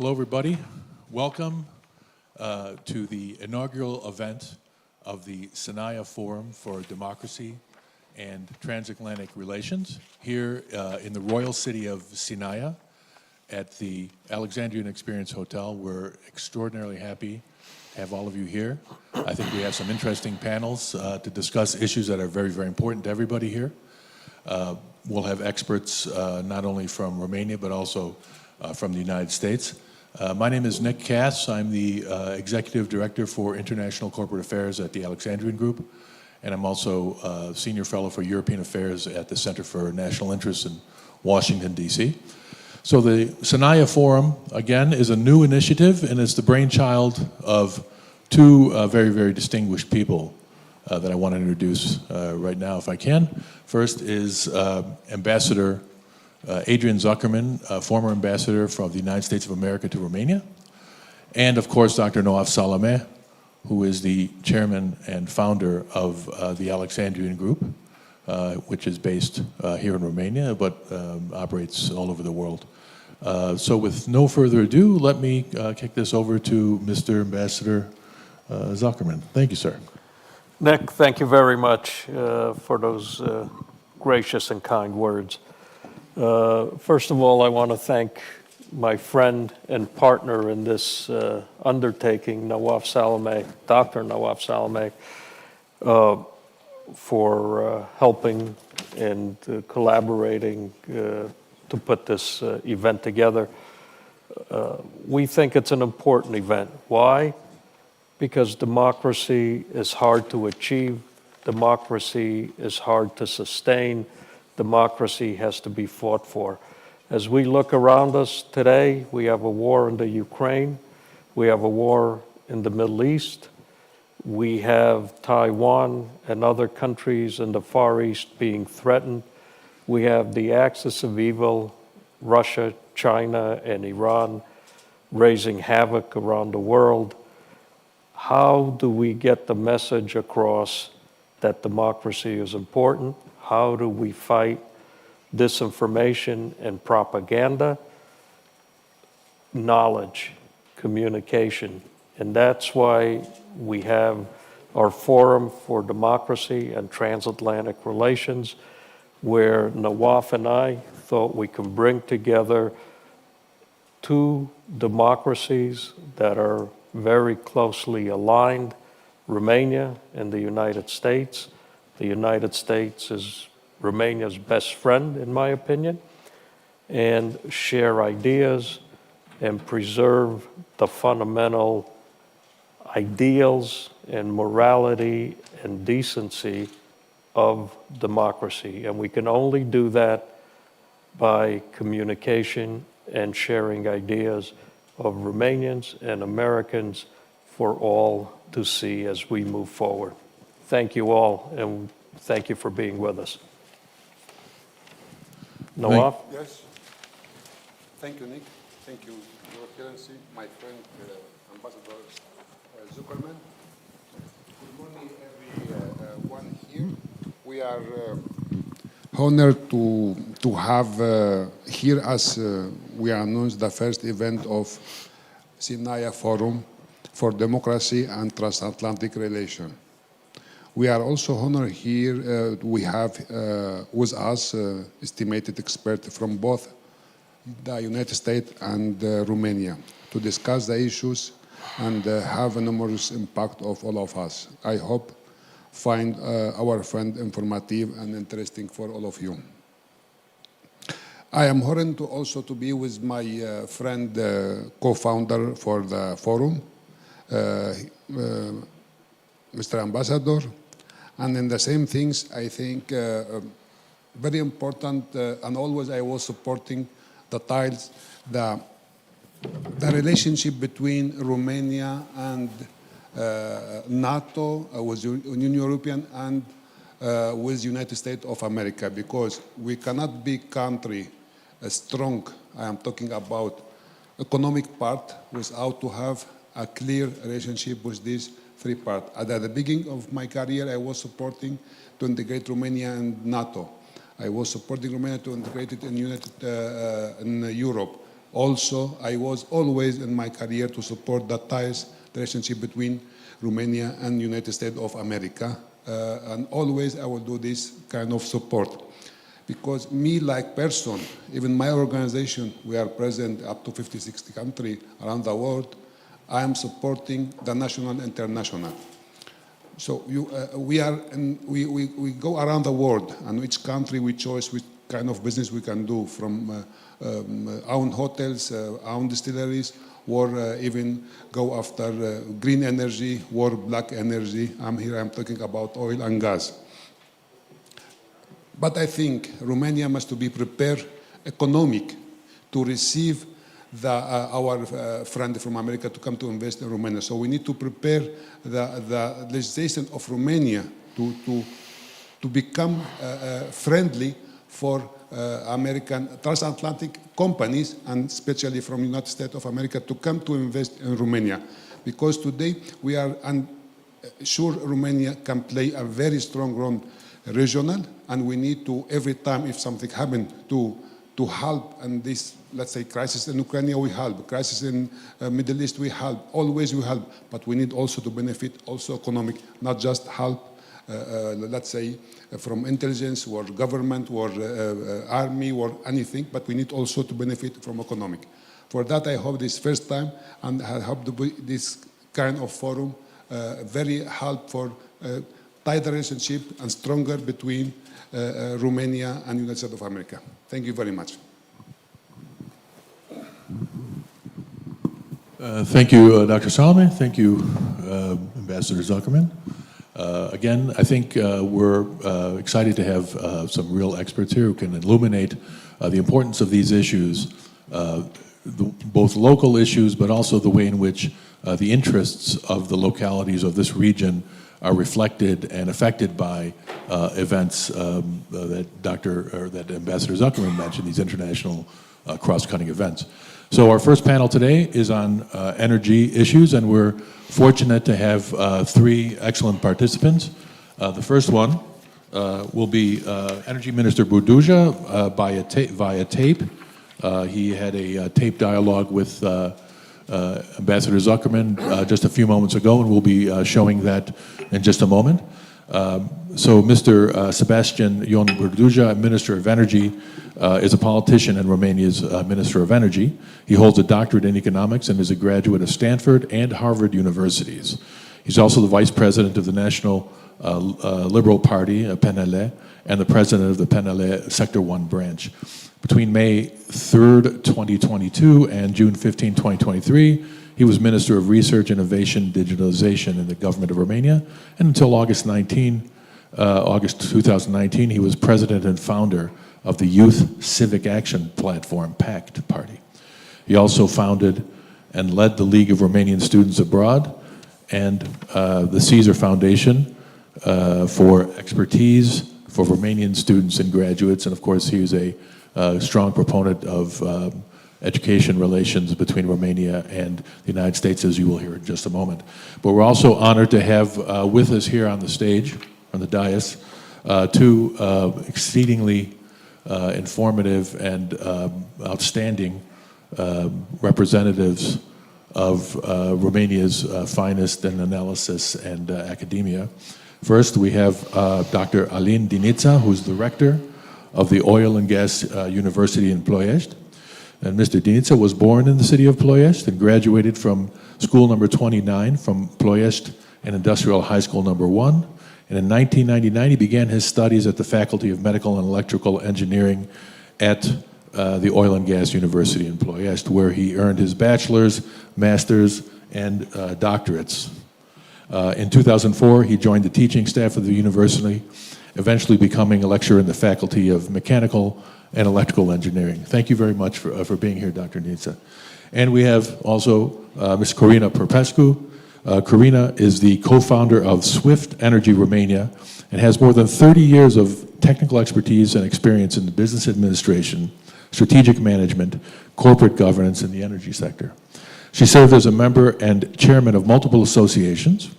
Hello, everybody. Welcome to the inaugural event of the Sinaia Forum for Democracy and Transatlantic Relations here in the royal city of Sinaia at the Alexandrian Experience Hotel. We're extraordinarily happy to have all of you here. I think we have some interesting panels to discuss issues that are very, very important to everybody here. We'll have experts not only from Romania, but also from the United States. My name is Nick Cass. I'm the Executive Director for International Corporate Affairs at the Alexandrian Group, and I'm also a Senior Fellow for European Affairs at the Center for National Interests in Washington, D.C. So the Sinaia Forum, again, is a new initiative, and it's the brainchild of two very, very distinguished people that I want to introduce right now, if I can. First is Ambassador Adrian Zuckerman, former ambassador from the United States of America to Romania, and of course Dr. Noaf Salameh, who is the chairman and founder of the Alexandrian Group, which is based here in Romania, but operates all over the world. So with no further ado, let me kick this over to Mr. Ambassador Zuckerman. Thank you, sir. Nick, thank you very much for those gracious and kind words. First of all, I want to thank my friend and partner in this undertaking, Noaf Salameh, Dr. Noaf Salameh, for helping and collaborating to put this event together. We think it's an important event. Why? Because democracy is hard to achieve. Democracy is hard to sustain. Democracy has to be fought for. As we look around us today, we have a war in the Ukraine. We have a war in the Middle East. We have Taiwan and other countries in the Far East being threatened. We have the axis of evil, Russia, China, and Iran, raising havoc around the world. How do we get the message across that democracy is important? How do we fight disinformation and propaganda? Knowledge, communication. And that's why we have our Forum for Democracy and Transatlantic Relations, where Noaf and I thought we can bring together two democracies that are very closely aligned, Romania and the United States. The United States is Romania's best friend, in my opinion, and share ideas and preserve the fundamental ideals and morality and decency of democracy. And we can only do that by communication and sharing ideas of Romanians and Americans for all to see as we move forward. Thank you all, and thank you for being with us. Noaf? Yes. Thank you, Nick. Thank you, Your Excellency, my friend, Ambassador Zuckerman. Good morning, everyone here. We are honored to have here as we announced the first event of Sinaia Forum for Democracy and Transatlantic Relations. We are also honored here. We have with us estimated experts from both the United States and Romania to discuss the issues and have a numerous impact of all of us. I hope find our friend informative and interesting for all of you. I am honored to also to be with my friend, co-founder for the forum, Mr. Ambassador. And in the same things, I think very important, and always I was supporting the ties, the relationship between Romania and NATO, with Union European, and with United States of America, because we cannot be country strong, I am talking about economic part, without to have a clear relationship with these three parts. At the beginning of my career, I was supporting to integrate Romania and NATO. I was supporting Romania to integrate it in Europe. Also, I was always in my career to support the ties, the relationship between Romania and United States of America. And always I will do this kind of support. Because me like person, even my organization, we are present up to 50, 60 countries around the world. I am supporting the national and international. So we go around the world, and each country we choose which kind of business we can do, from own hotels, own distilleries, or even go after green energy or black energy. I'm talking about oil and gas. But I think Romania must be prepared economic to receive our friend from America to come to invest in Romania. So we need to prepare the legislation of Romania to become friendly for American transatlantic companies, and especially from the United States of America, to come to invest in Romania. Because today we are sure Romania can play a very strong role regional, and we need to, every time if something happens, to help. And this, let's say, crisis in Ukraine, we help. Crisis in Middle East, we help. Always we help. But we need also to benefit also economic, not just help, let's say, from intelligence or government or army or anything, but we need also to benefit from economic. For that, I hope this first time, and I hope this kind of forum very help for tighter relationship and stronger between Romania and United States of America. Thank you very much. Thank you, Dr. Salome. Thank you, Ambassador Zuckerman. Again, I think we're excited to have some real experts here who can illuminate the importance of these issues, both local issues, but also the way in which the interests of the localities of this region are reflected and affected by events that Ambassador Zuckerman mentioned, these international cross-cutting events. So our first panel today is on energy issues, and we're fortunate to have three excellent participants. The first one will be Energy Minister Burduja via tape. He had a tape dialogue with Ambassador Zuckerman just a few moments ago, and we'll be showing that in just a moment. So Mr. Sebastian Ion Burduja, Minister of Energy, is a politician and Romania's Minister of Energy. He holds a doctorate in economics and is a graduate of Stanford and Harvard universities. He's also the Vice President of the National Liberal Party, PNL, and the President of the PNL Sector 1 branch. Between May 3rd, 2022 and June 15, 2023, he was Minister of Research, Innovation, Digitalization in the government of Romania, and until August 2019, he was President and founder of the Youth Civic Action Platform, PACT Party. He also founded and led the League of Romanian Students Abroad and the Caesar Foundation for expertise for Romanian students and graduates, and of course he was a strong proponent of education relations between Romania and the United States, as you will hear in just a moment. But we're also honored to have with us here on the stage, on the dais, two exceedingly informative and outstanding representatives of Romania's finest in analysis and academia. First, we have Dr. Alin Dinița, who's the rector of the Oil and Gas University in Ploiești. And Mr. Dinița was born in the city of Ploiești and graduated from school number 29 from Ploiești and Industrial High School number 1. And in 1999, he began his studies at the Faculty of Medical and Electrical Engineering at the Oil and Gas University in Ploiești, where he earned his bachelor's, master's, and doctorates. In 2004, he joined the teaching staff of the university, eventually becoming a lecturer in the Faculty of Mechanical and Electrical Engineering. Thank you very much for being here, Dr. Dinița. And we have also Ms. Corina Popescu. Corina is the co-founder of Swift Energy Romania and has more than 30 years of technical expertise and experience in the business administration, strategic management, corporate governance in the energy sector. She served as a member and chairman of multiple associations,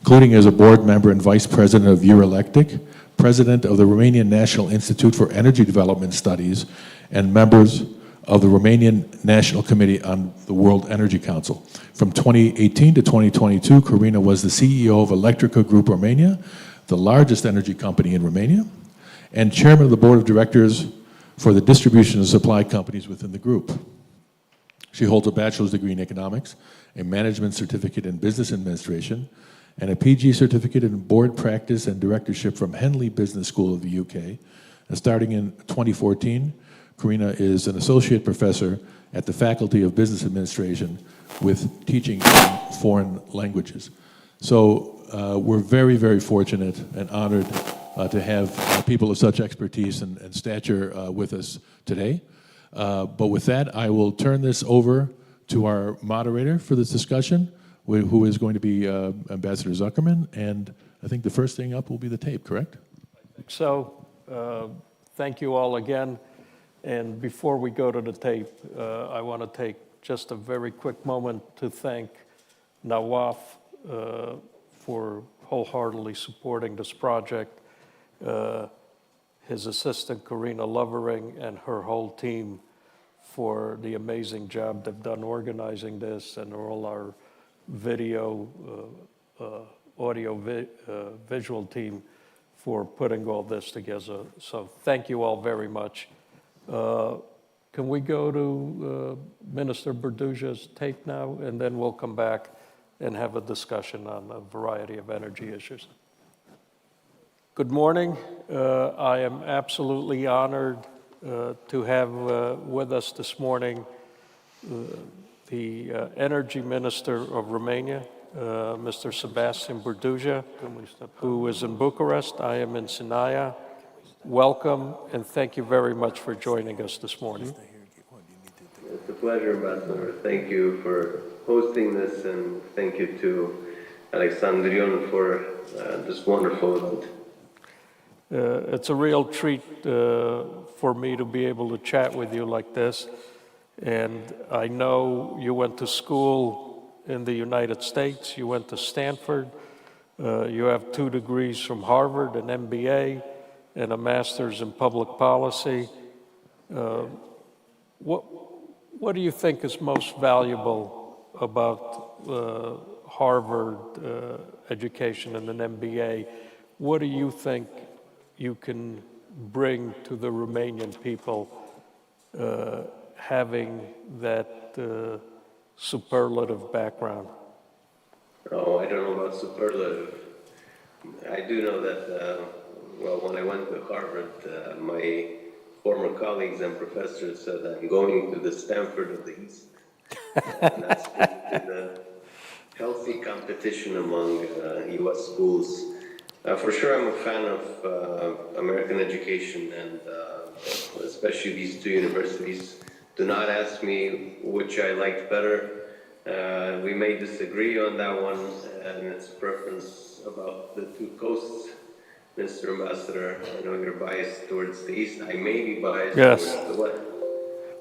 including as a board member and vice president of Eurelectric, president of the Romanian National Institute for Energy Development Studies, and members of the Romanian National Committee on the World Energy Council. From 2018 to 2022, Corina was the CEO of Electrica Group Romania, the largest energy company in Romania, and chairman of the board of directors for the distribution and supply companies within the group. She holds a bachelor's degree in economics, a management certificate in business administration, and a PG certificate in board practice and directorship from Henley Business School of the UK. And starting in 2014, Corina is an associate professor at the Faculty of Business Administration with teaching in foreign languages. So we're very, very fortunate and honored to have people of such expertise and stature with us today. But with that, I will turn this over to our moderator for this discussion, who is going to be Ambassador Zuckerman. And I think the first thing up will be the tape, correct? So, thank you all again. And before we go to the tape, I want to take just a very quick moment to thank Nawaf for wholeheartedly supporting this project, his assistant Corina Lovering and her whole team for the amazing job they've done organizing this, and all our video, audio, visual team for putting all this together. So thank you all very much. Can we go to Minister Berduja's tape now, and then we'll come back and have a discussion on a variety of energy issues. Good morning. I am absolutely honored to have with us this morning the Energy Minister of Romania, Mr. Sebastian Berduja, who is in Bucharest. I am in Sinaia. Welcome, and thank you very much for joining us this morning. It's a pleasure, Ambassador. Thank you for hosting this, and thank you to Alexandrion for this wonderful event. It's a real treat for me to be able to chat with you like this. And I know you went to school in the United States, you went to Stanford, you have 2 degrees from Harvard, an MBA, and a master's in public policy. What do you think is most valuable about Harvard education and an MBA? What do you think you can bring to the Romanian people having that superlative background? Oh, I don't know about superlative. I do know that, well, when I went to Harvard, my former colleagues and professors said I'm going to the Stanford of the East. And that's the healthy competition among U.S. schools. For sure, I'm a fan of American education, and especially these 2 universities. Do not ask me which I liked better. We may disagree on that one, and it's a preference about the 2 coasts. Mr. Ambassador, I know you're biased towards the East. I may be biased towards the West,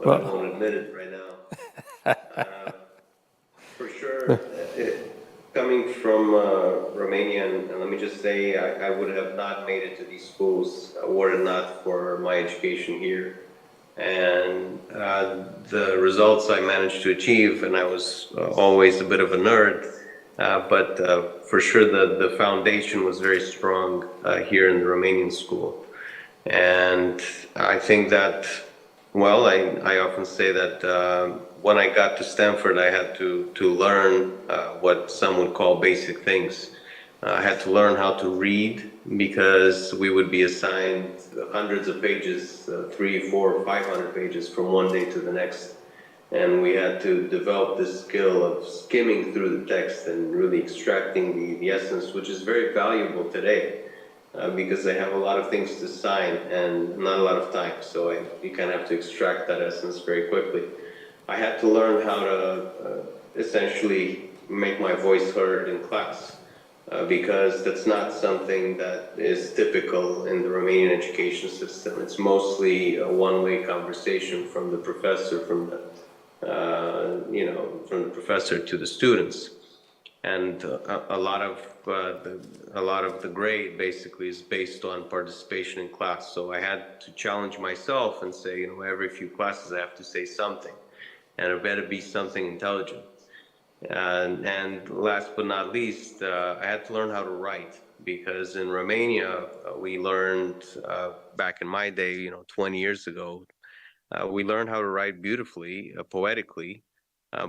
but I won't admit it right now. For sure, coming from Romania, and let me just say, I would have not made it to these schools were it not for my education here. And the results I managed to achieve, and I was always a bit of a nerd, but for sure the foundation was very strong here in the Romanian school. And I think that, well, I often say that when I got to Stanford, I had to learn what some would call basic things. I had to learn how to read, because we would be assigned hundreds of pages, 300, 400, 500 pages from one day to the next. And we had to develop this skill of skimming through the text and really extracting the essence, which is very valuable today, because I have a lot of things to sign and not a lot of time. So you kind of have to extract that essence very quickly. I had to learn how to essentially make my voice heard in class, because that's not something that is typical in the Romanian education system. It's mostly a one-way conversation from the professor, from the professor to the students. And a lot of the grade basically is based on participation in class. So I had to challenge myself and say, every few classes I have to say something, and it better be something intelligent. And last but not least, I had to learn how to write, because in Romania, we learned back in my day, 20 years ago, we learned how to write beautifully, poetically,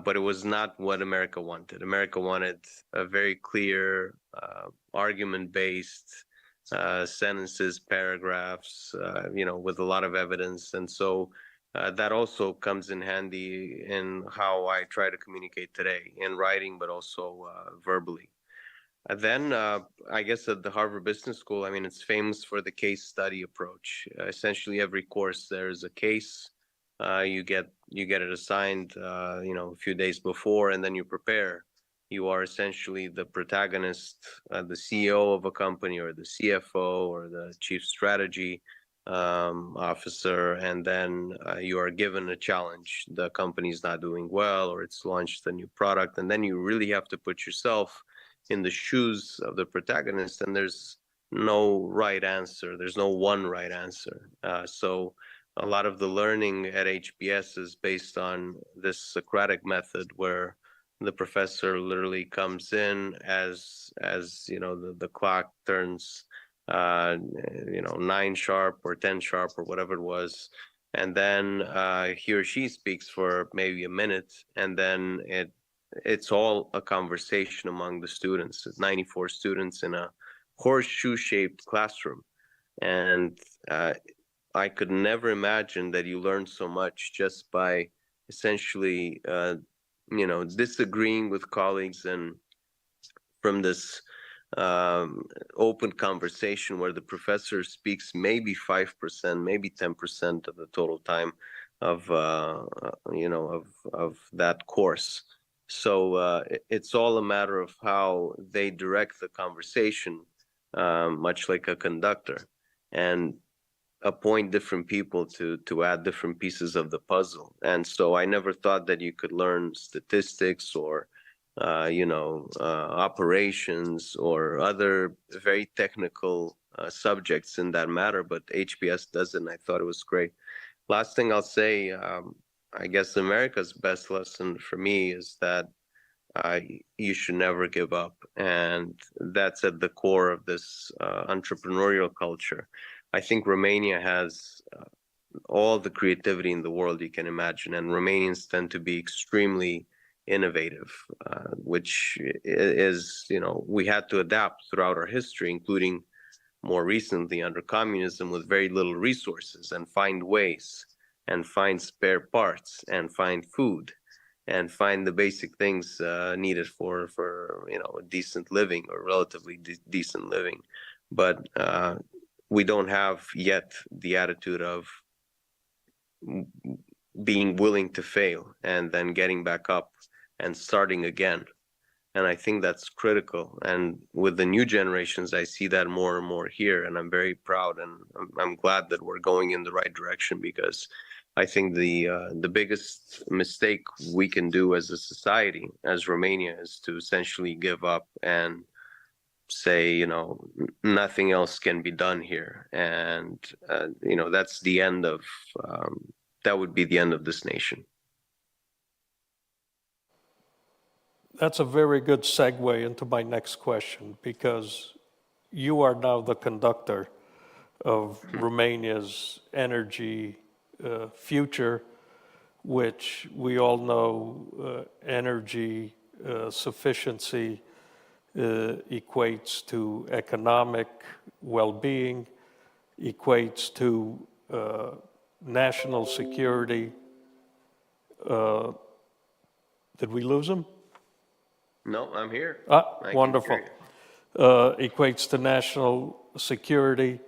but it was not what America wanted. America wanted a very clear, argument-based sentences, paragraphs, with a lot of evidence. And so that also comes in handy in how I try to communicate today, in writing, but also verbally. Then, I guess at the Harvard Business School, it's famous for the case study approach. Essentially, every course there is a case. You get it assigned, a few days before, and then you prepare. You are essentially the protagonist, the CEO of a company, or the CFO, or the chief strategy officer, and then you are given a challenge. The company's not doing well, or it's launched a new product, and then you really have to put yourself in the shoes of the protagonist, and there's no right answer. There's no one right answer. So a lot of the learning at HBS is based on this Socratic method, where the professor literally comes in as the clock turns 9 sharp or 10 sharp or whatever it was, and then he or she speaks for maybe a minute, and then it's all a conversation among the students. 94 students in a horseshoe-shaped classroom, and I could never imagine that you learn so much just by essentially, disagreeing with colleagues, and from this open conversation where the professor speaks maybe 5%, maybe 10% of the total time of of that course. So it's all a matter of how they direct the conversation, much like a conductor, and appoint different people to add different pieces of the puzzle. And so I never thought that you could learn statistics or operations or other very technical subjects in that matter, but HBS does it, and I thought it was great. Last thing I'll say, I guess America's best lesson for me is that you should never give up, and that's at the core of this entrepreneurial culture. I think Romania has all the creativity in the world you can imagine, and Romanians tend to be extremely innovative, which is, we had to adapt throughout our history, including more recently under communism, with very little resources, and find ways, and find spare parts, and find food, and find the basic things needed for decent living, or relatively decent living. But we don't have yet the attitude of being willing to fail and then getting back up and starting again. And I think that's critical. And with the new generations, I see that more and more here. And I'm very proud, and I'm glad that we're going in the right direction, because I think the biggest mistake we can do as a society, as Romania, is to essentially give up and say, nothing else can be done here. And, that's the end of, that would be the end of this nation. That's a very good segue into my next question, because you are now the conductor of Romania's energy future, which we all know energy sufficiency equates to economic well-being, equates to national security. Did we lose him? No, I'm here. Wonderful. Equates to national security.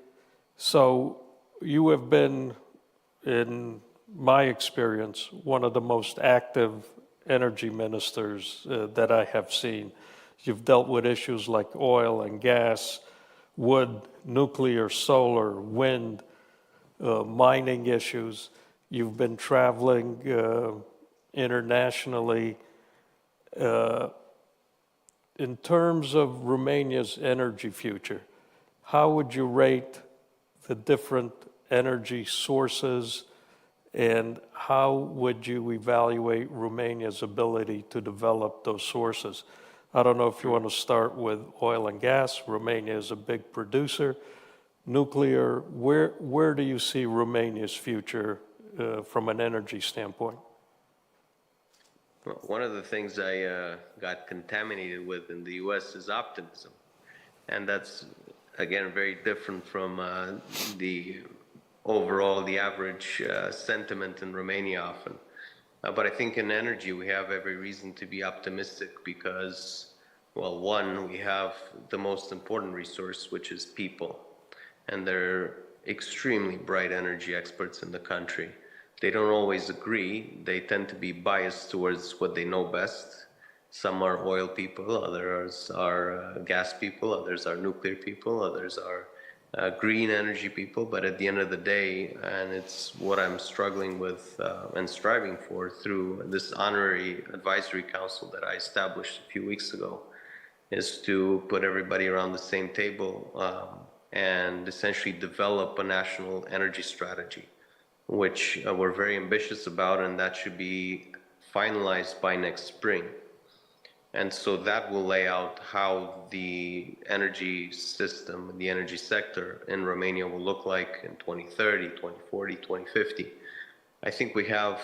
So you have been, in my experience, one of the most active energy ministers that I have seen. You've dealt with issues like oil and gas, wood, nuclear, solar, wind, mining issues. You've been traveling internationally in terms of Romania's energy future, how would you rate the different energy sources, and how would you evaluate Romania's ability to develop those sources? I don't know if you want to start with oil and gas. Romania is a big producer. Nuclear, where do you see Romania's future from an energy standpoint? Well, one of the things I got contaminated with in the US is optimism. And that's, again, very different from the average sentiment in Romania often. But I think in energy, we have every reason to be optimistic because, well, one, we have the most important resource, which is people. And they're extremely bright energy experts in the country. They don't always agree. They tend to be biased towards what they know best. Some are oil people, others are gas people, others are nuclear people, others are green energy people. But at the end of the day, and it's what I'm struggling with and striving for through this honorary advisory council that I established a few weeks ago, is to put everybody around the same table and essentially develop a national energy strategy, which we're very ambitious about, and that should be finalized by next spring. And so that will lay out how the energy system, the energy sector in Romania will look like in 2030, 2040, 2050. I think we have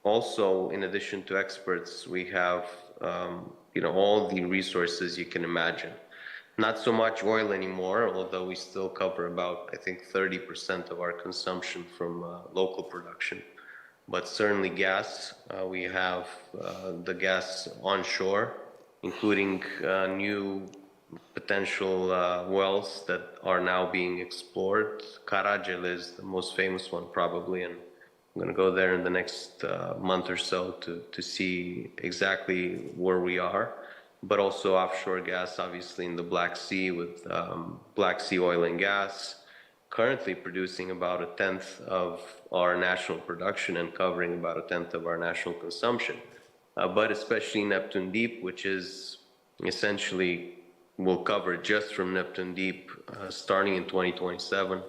also, in addition to experts, we have all the resources you can imagine. Not so much oil anymore, although we still cover about, I think, 30% of our consumption from local production. But certainly gas, we have the gas onshore, including new potential wells that are now being explored. Caragel is the most famous one probably, and I'm going to go there in the next month or so to see exactly where we are. But also offshore gas, obviously in the Black Sea with Black Sea oil and gas, currently producing about 1/10 of our national production and covering about 1/10 of our national consumption. But especially Neptune Deep, which is essentially will cover just from Neptune Deep starting in 2027,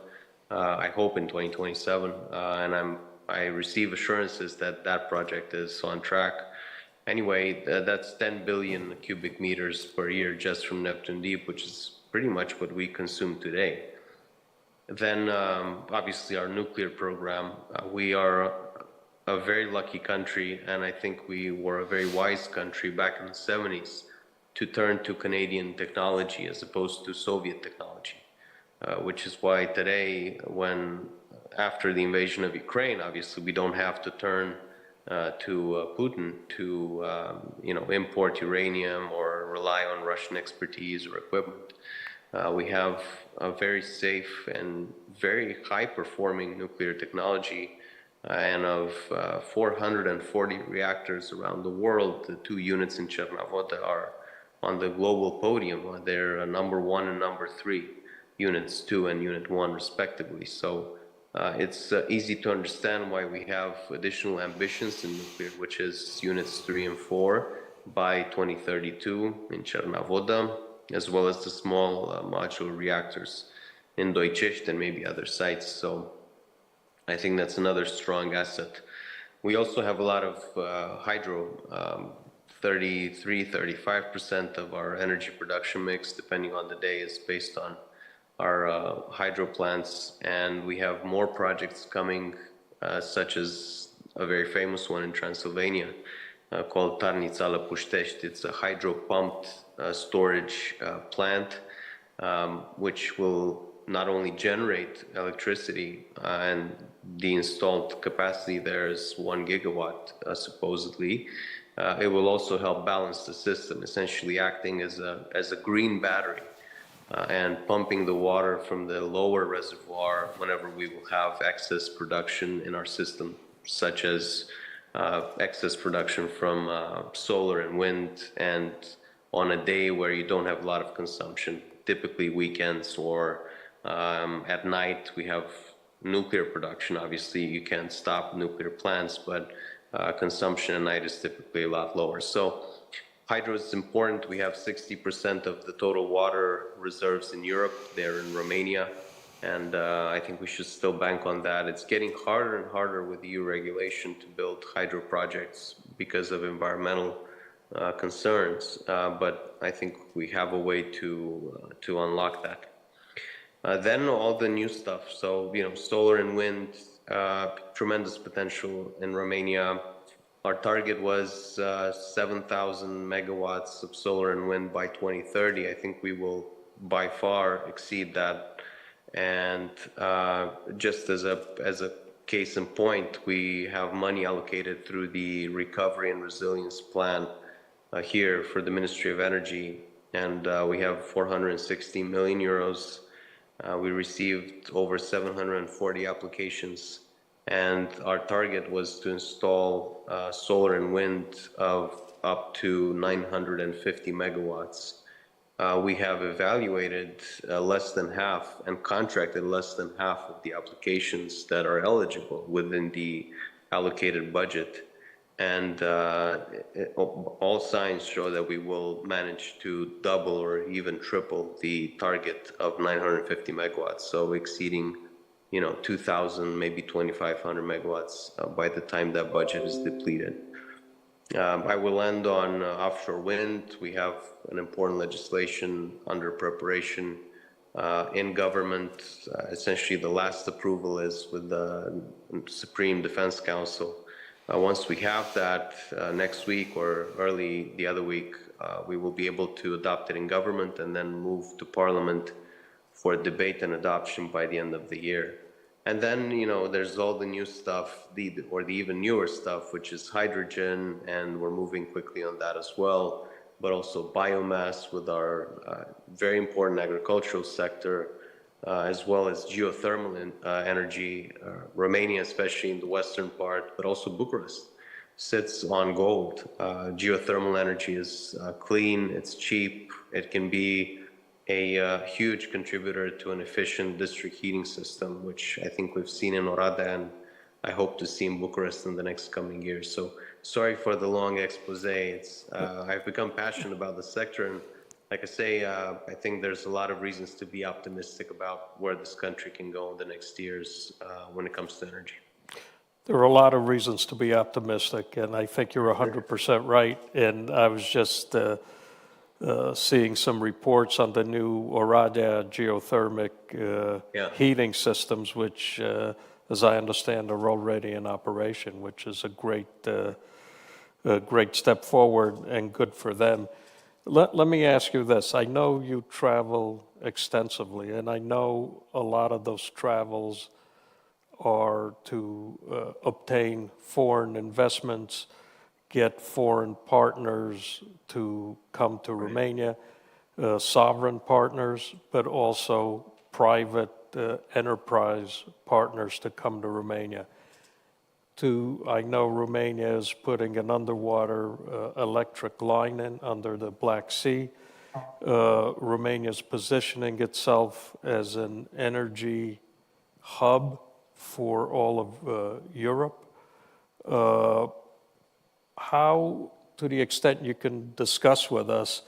I hope in 2027, and I receive assurances that that project is on track. Anyway, that's 10 billion cubic meters per year just from Neptune Deep, which is pretty much what we consume today. Then, obviously, our nuclear program. We are a very lucky country, and I think we were a very wise country back in the 70s to turn to Canadian technology as opposed to Soviet technology, which is why today, after the invasion of Ukraine, obviously, we don't have to turn to Putin to import uranium or rely on Russian expertise or equipment. We have a very safe and very high-performing nuclear technology, and of 440 reactors around the world, the 2 units in Cernavoda are on the global podium. They're number 1 and number 3, units 2 and unit 1 respectively. So it's easy to understand why we have additional ambitions in nuclear, which is units 3 and 4 by 2032 in Cernavoda, as well as the small modular reactors in Doicești and maybe other sites. So I think that's another strong asset. We also have a lot of hydro, 33-35% of our energy production mix, depending on the day, is based on our hydro plants, and we have more projects coming, such as a very famous one in Transylvania called Tarnița Puștești. It's a hydro-pumped storage plant, which will not only generate electricity, and the installed capacity there is 1 gigawatt, supposedly. It will also help balance the system, essentially acting as a green battery. And pumping the water from the lower reservoir whenever we will have excess production in our system, such as excess production from solar and wind, and on a day where you don't have a lot of consumption, typically weekends or at night. We have nuclear production. Obviously, you can't stop nuclear plants, but consumption at night is typically a lot lower. So Hydro is important. We have 60% of the total water reserves in Europe. They're in Romania. And I think we should still bank on that. It's getting harder and harder with EU regulation to build hydro projects because of environmental concerns. But I think we have a way to unlock that. Then all the new stuff. So, solar and wind, tremendous potential in Romania. Our target was 7,000 megawatts of solar and wind by 2030. I think we will by far exceed that. And just as a case in point, we have money allocated through the Recovery and Resilience Plan here for the Ministry of Energy. And we have 460 million euros. We received over 740 applications. And our target was to install solar and wind of up to 950 megawatts. We have evaluated less than half and contracted less than half of the applications that are eligible within the allocated budget. And all signs show that we will manage to double or even triple the target of 950 megawatts, so exceeding 2,000, maybe 2,500 megawatts by the time that budget is depleted. I will end on offshore wind. We have an important legislation under preparation in government. Essentially, the last approval is with the Supreme Defense Council. Once we have that next week or early the other week, we will be able to adopt it in government and then move to Parliament for debate and adoption by the end of the year. And then, there's all the new stuff, the even newer stuff, which is hydrogen, and we're moving quickly on that as well, but also biomass with our very important agricultural sector, as well as geothermal energy. Romania, especially in the western part, but also Bucharest, sits on gold. Geothermal energy is clean, it's cheap, it can be a huge contributor to an efficient district heating system, which I think we've seen in Oradea, and I hope to see in Bucharest in the next coming years. So sorry for the long expose. I've become passionate about the sector, and like I say, I think there's a lot of reasons to be optimistic about where this country can go in the next years when it comes to energy. There are a lot of reasons to be optimistic, and I think you're 100% right. And I was just seeing some reports on the new Oradea geothermic heating systems, which, as I understand, are already in operation, which is a great step forward and good for them. Let me ask you this. I know you travel extensively, and I know a lot of those travels are to obtain foreign investments, get foreign partners to come to Romania, sovereign partners, but also private enterprise partners to come to Romania. I know Romania is putting an underwater electric line in under the Black Sea. Romania is positioning itself as an energy hub for all of Europe. How, to the extent you can discuss with us,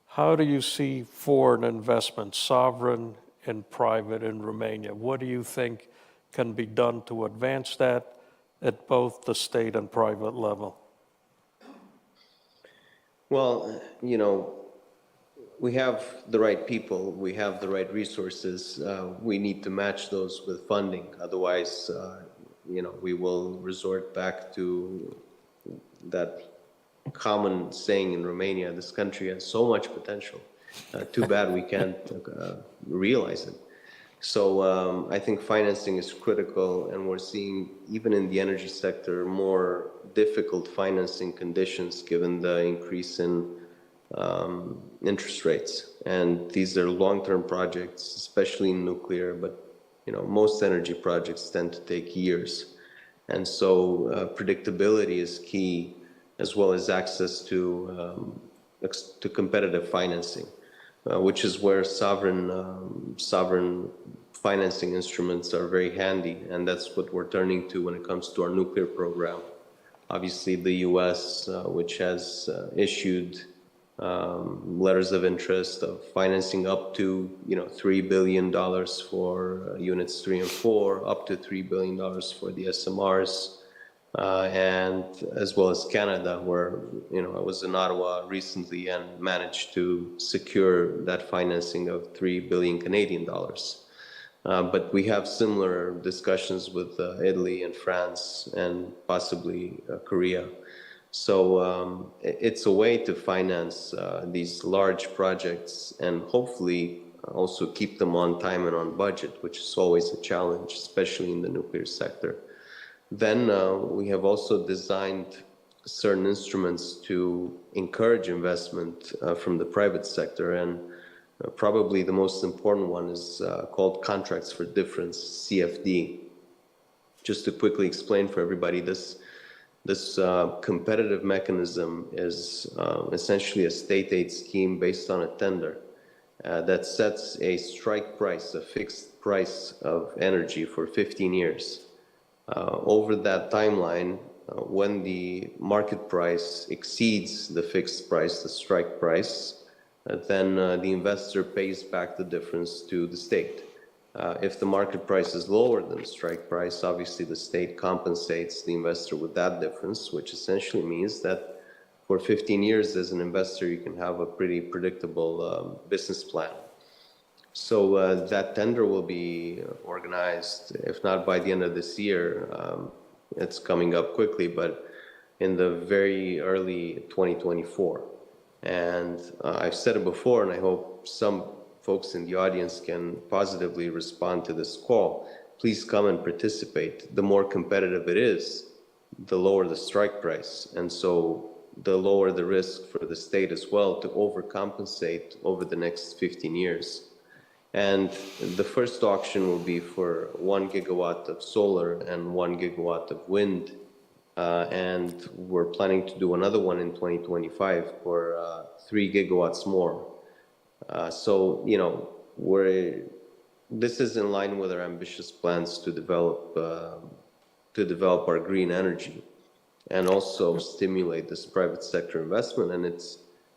how do you see foreign investment, sovereign and private, in Romania? What do you think can be done to advance that at both the state and private level? Well, we have the right people, we have the right resources. We need to match those with funding. Otherwise, we will resort back to that common saying in Romania: this country has so much potential. Too bad we can't realize it. So I think financing is critical, and we're seeing, even in the energy sector, more difficult financing conditions given the increase in interest rates. And these are long-term projects, especially in nuclear, but most energy projects tend to take years. And so predictability is key, as well as access to competitive financing, which is where sovereign financing instruments are very handy, and that's what we're turning to when it comes to our nuclear program. Obviously, the U.S., which has issued letters of interest of financing up to, $3 billion for units 3 and 4, up to $3 billion for the SMRs, and as well as Canada, where, I was in Ottawa recently and managed to secure that financing of 3 billion Canadian dollars. But we have similar discussions with Italy and France and possibly Korea. So it's a way to finance these large projects and hopefully also keep them on time and on budget, which is always a challenge, especially in the nuclear sector. Then we have also designed certain instruments to encourage investment from the private sector, and probably the most important one is called Contracts for Difference, CFD. Just to quickly explain for everybody, this competitive mechanism is essentially a state aid scheme based on a tender that sets a strike price, a fixed price of energy for 15 years. Over that timeline, when the market price exceeds the fixed price, the strike price, then the investor pays back the difference to the state. If the market price is lower than the strike price, obviously the state compensates the investor with that difference, which essentially means that for 15 years as an investor, you can have a pretty predictable business plan. So that tender will be organized, if not by the end of this year, it's coming up quickly, but in the very early 2024. And I've said it before, and I hope some folks in the audience can positively respond to this call. Please come and participate. The more competitive it is, the lower the strike price. And so the lower the risk for the state as well to overcompensate over the next 15 years. And the first auction will be for 1 gigawatt of solar and 1 gigawatt of wind. And we're planning to do another one in 2025 for 3 gigawatts more. So, this is in line with our ambitious plans to develop our green energy and also stimulate this private sector investment. And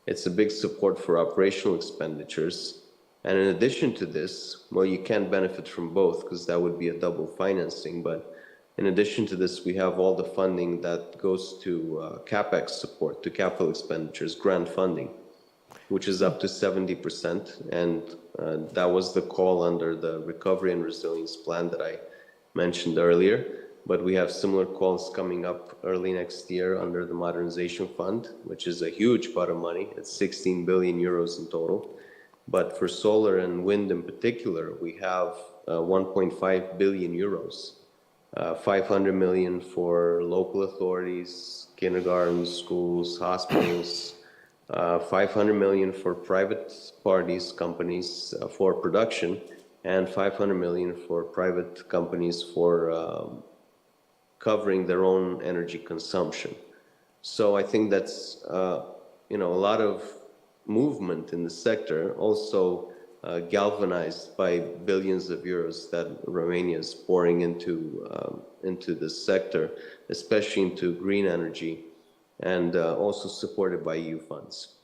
it's a big support for operational expenditures. And in addition to this, well, you can't benefit from both because that would be a double financing. But in addition to this, we have all the funding that goes to CapEx support, to capital expenditures, grant funding, which is up to 70%. And that was the call under the Recovery and Resilience Plan that I mentioned earlier. But we have similar calls coming up early next year under the Modernization Fund, which is a huge pot of money. It's 16 billion euros in total. But for solar and wind in particular, we have 1.5 billion euros, 500 million for local authorities, kindergartens, schools, hospitals, 500 million for private parties, companies for production, and 500 million for private companies for covering their own energy consumption. So I think that's a lot of movement in the sector, also galvanized by billions of euros that Romania is pouring into this sector, especially into green energy, and also supported by EU funds.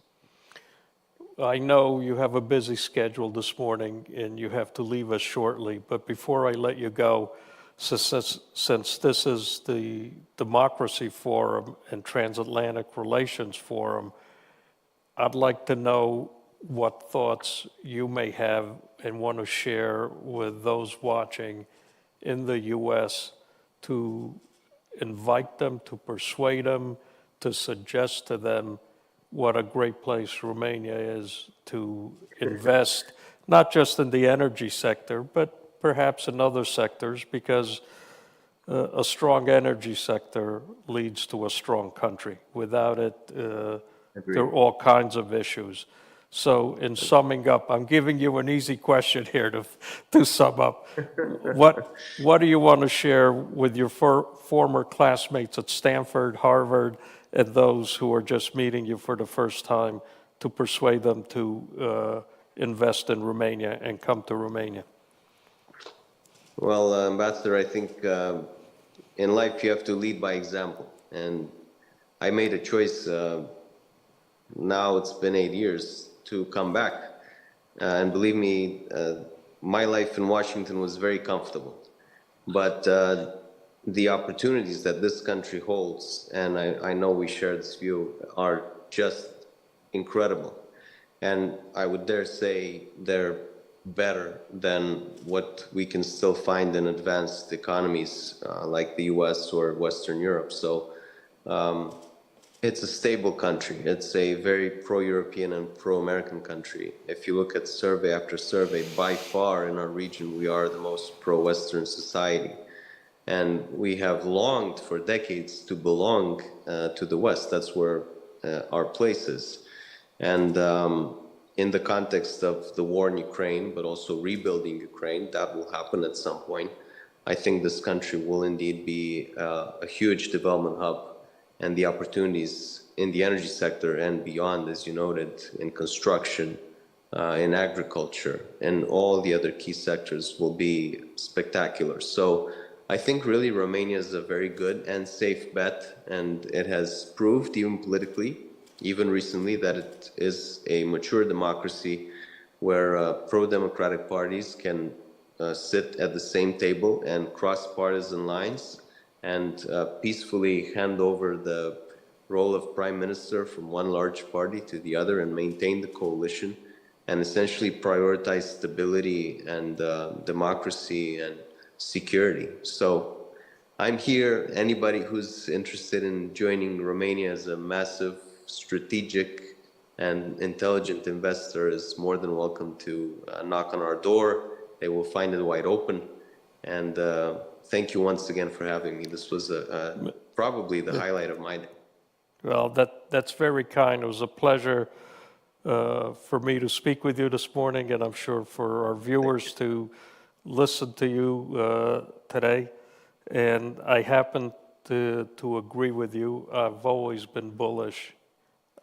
I know you have a busy schedule this morning and you have to leave us shortly, but before I let you go, since this is the Democracy Forum and Transatlantic Relations Forum, I'd like to know what thoughts you may have and want to share with those watching in the U.S. to invite them, to persuade them, to suggest to them what a great place Romania is to invest, not just in the energy sector, but perhaps in other sectors, because a strong energy sector leads to a strong country. Without it, there are all kinds of issues. So in summing up, I'm giving you an easy question here to sum up. What do you want to share with your former classmates at Stanford, Harvard, and those who are just meeting you for the first time to persuade them to invest in Romania and come to Romania? Well, Ambassador, I think in life you have to lead by example. And I made a choice now it's been 8 years to come back. And believe me, my life in Washington was very comfortable. But the opportunities that this country holds, and I know we share this view, are just incredible. And I would dare say they're better than what we can still find in advanced economies like the US or Western Europe. So it's a stable country. It's a very pro-European and pro-American country. If you look at survey after survey, by far in our region, we are the most pro-Western society. And we have longed for decades to belong to the West. That's where our place is. And in the context of the war in Ukraine, but also rebuilding Ukraine, that will happen at some point. I think this country will indeed be a huge development hub, and the opportunities in the energy sector and beyond, as you noted, in construction, in agriculture, and all the other key sectors will be spectacular. So I think really Romania is a very good and safe bet, and it has proved even politically, even recently, that it is a mature democracy where pro-democratic parties can sit at the same table and cross partisan lines and peacefully hand over the role of prime minister from one large party to the other and maintain the coalition and essentially prioritize stability and democracy and security. So I'm here. Anybody who's interested in joining Romania as a massive, strategic, and intelligent investor is more than welcome to knock on our door. They will find it wide open. And thank you once again for having me. This was probably the highlight of my day. Well, that's very kind. It was a pleasure for me to speak with you this morning, and I'm sure for our viewers to listen to you today. And I happen to agree with you. I've always been bullish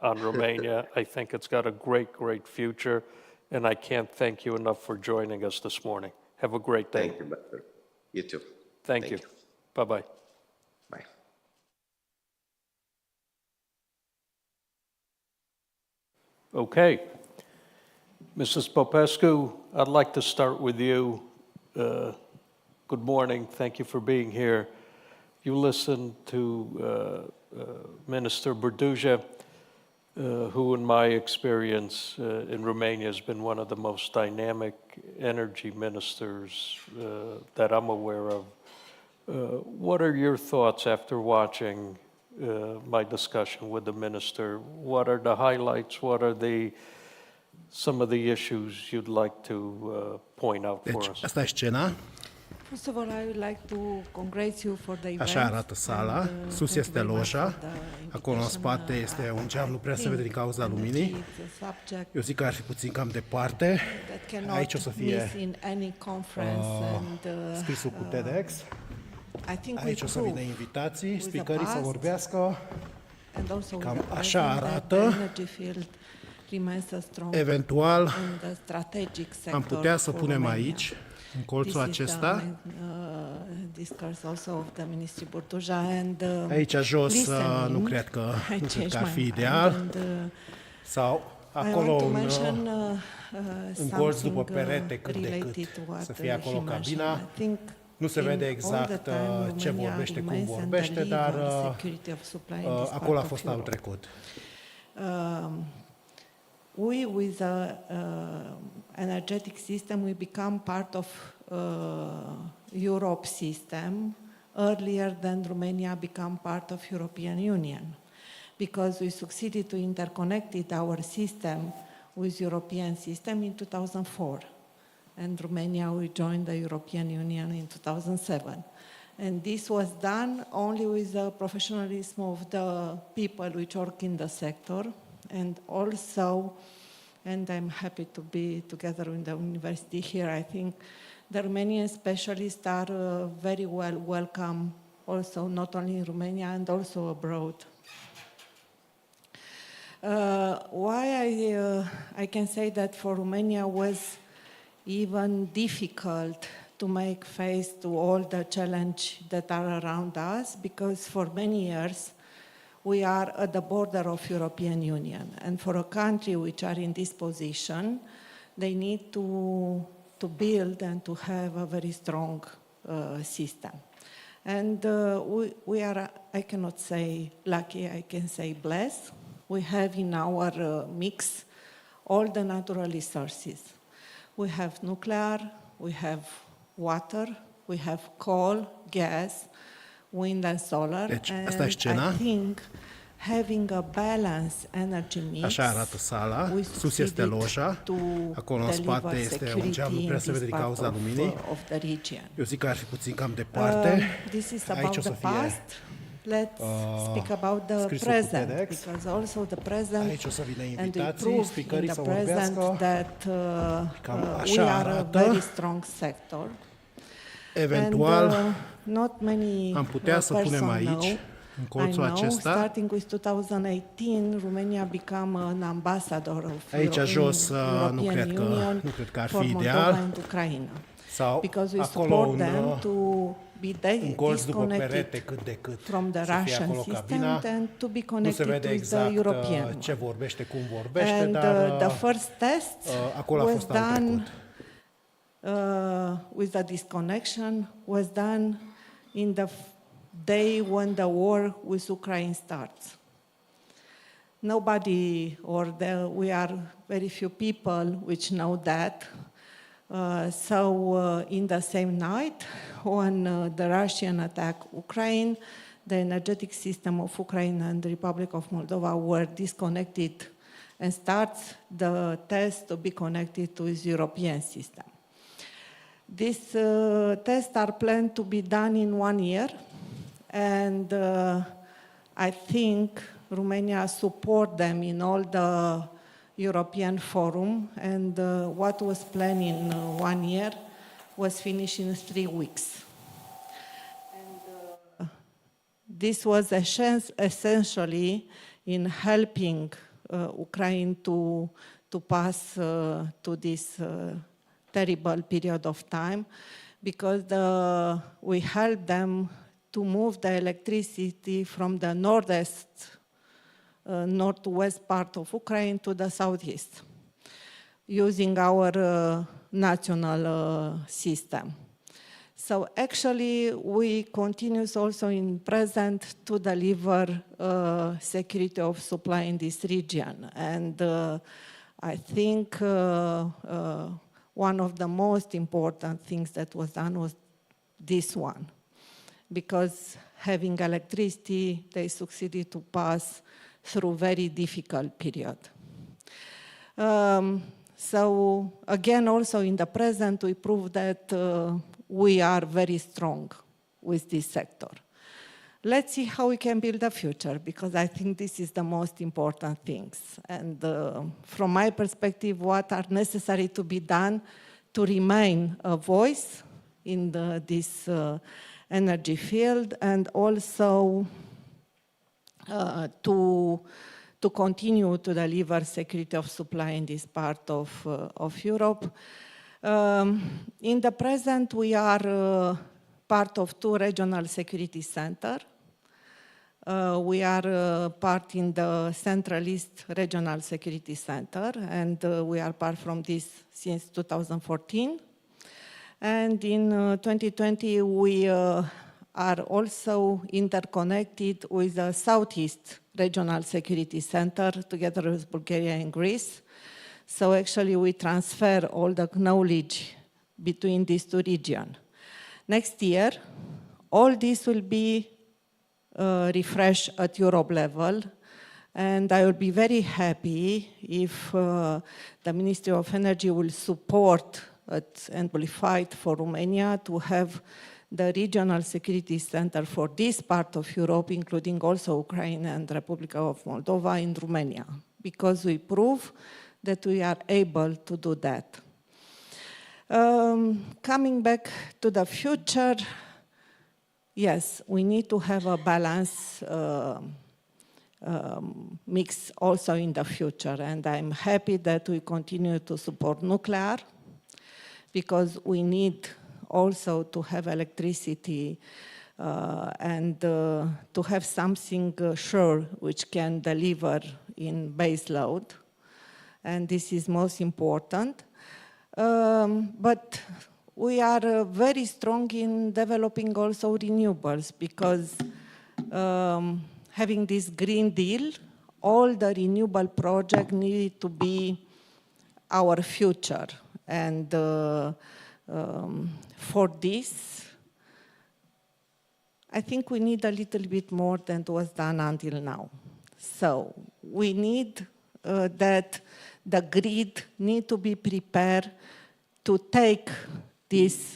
on Romania. I think it's got a great, great future, and I can't thank you enough for joining us this morning. Have a great day. Thank you, Becker. You too. Thank you. Bye-bye. Bye. Okay. Mrs. Popescu, I'd like to start with you. Good morning. Thank you for being here. You listened to Minister Berduja, who in my experience in Romania has been one of the most dynamic energy ministers that I'm aware of. What are your thoughts after watching my discussion with the minister? What are the highlights? What are some of the issues you'd like to point out for us? Asta e scena. First of all, I would like to congratulate you for the event. Așa arată sala. Sus este loja. Acolo în spate este un geam, nu prea se vede din cauza luminii. Eu zic că ar fi puțin cam departe. Aici o să fie scrisul cu TEDx. Aici o să vină invitații, speakerii să vorbească. Cam așa arată. Eventual, am putea să punem aici, în colțul acesta. Aici jos nu cred că ar fi ideal. Sau acolo un colț după perete cât de cât. Să fie acolo cabina. Nu se vede exact ce vorbește, cum vorbește, dar acolo a fost anul trecut. We, with the energetic system, we become part of Europe system earlier than Romania became part of European Union, because we succeeded to interconnect our system with European system in 2004, and Romania we joined the European Union in 2007. And this was done only with the professionalism of the people which work in the sector. And also, and I'm happy to be together in the university here, I think the Romanian specialists are very well welcome also, not only in Romania and also abroad. Why I can say that for Romania was even difficult to make face to all the challenges that are around us, because for many years we are at the border of European Union. And for a country which are in this position, they need to build and to have a very strong system. And we are, I cannot say lucky, I can say blessed. We have in our mix all the natural resources. We have nuclear, we have water, we have coal, gas, wind and solar. Deci, and asta e scena. I think having a balanced energy mix, Așa arată sala, we sus este succeeded loja, to acolo în deliver spate este un geam, security nu prea in se vede this din cauza part luminii. of the region. Eu zic că ar fi puțin cam departe. This is Aici about o să the fie past. Let's speak about the scrisul cu present, TEDx. because also the present, Aici o să vină and we invitații, prove in speakerii the să present vorbească. that Cam we așa are a arată. very strong sector. Eventual, And, not many am putea să punem person aici, know. în colțul I know, acesta. starting with 2018, Romania became an ambassador of Aici jos nu European Union cred că ar for fi Moldova ideal. and Ucraina. Sau Because we acolo support them to be în colț după perete disconnected cât de cât from the să fie Russian acolo system cabina. and to be Nu se connected vede with the exact European ce one. vorbește, cum vorbește, And dar the first test acolo a was fost anul done trecut. with the disconnection, was done in the day when the war with Ukraine starts. Nobody, we are very few people which know that. So in the same night, when the Russian attacked Ukraine, the energetic system of Ukraine and the Republic of Moldova were disconnected and starts the test to be connected to the European system. These tests are planned to be done in 1 year, and I think Romania support them in all the European forum, and what was planned in 1 year was finished in 3 weeks. And this was essentially in helping Ukraine to pass to this terrible period of time, because we helped them to move the electricity from the northwest part of Ukraine to the southeast, using our national system. So actually, we continue also in present to deliver security of supply in this region. And I think one of the most important things that was done was this one. Because having electricity, they succeeded to pass through very difficult period. So again, also in the present, we prove that we are very strong with this sector. Let's see how we can build a future, because I think this is the most important things. And from my perspective, what are necessary to be done to remain a voice in this energy field, and also to continue to deliver security of supply in this part of Europe. In the present, we are part of 2 regional security centers. We are part in the Central East Regional Security Center, and we are part from this since 2014. And in 2020, we are also interconnected with the Southeast Regional Security Center together with Bulgaria and Greece. So actually, we transfer all the knowledge between these 2 regions. Next year, all this will be refreshed at Europe level, and I will be very happy if the Ministry of Energy will support and will fight for Romania to have the regional security center for this part of Europe, including also Ukraine and the Republic of Moldova in Romania, because we prove that we are able to do that. Coming back to the future, yes, we need to have a balance mix also in the future, and I'm happy that we continue to support nuclear, because we need also to have electricity and to have something sure which can deliver in base load. And this is most important. But we are very strong in developing also renewables because having this Green Deal, all the renewable projects need to be our future. And for this, I think we need a little bit more than was done until now. So we need that the grid need to be prepared to take this,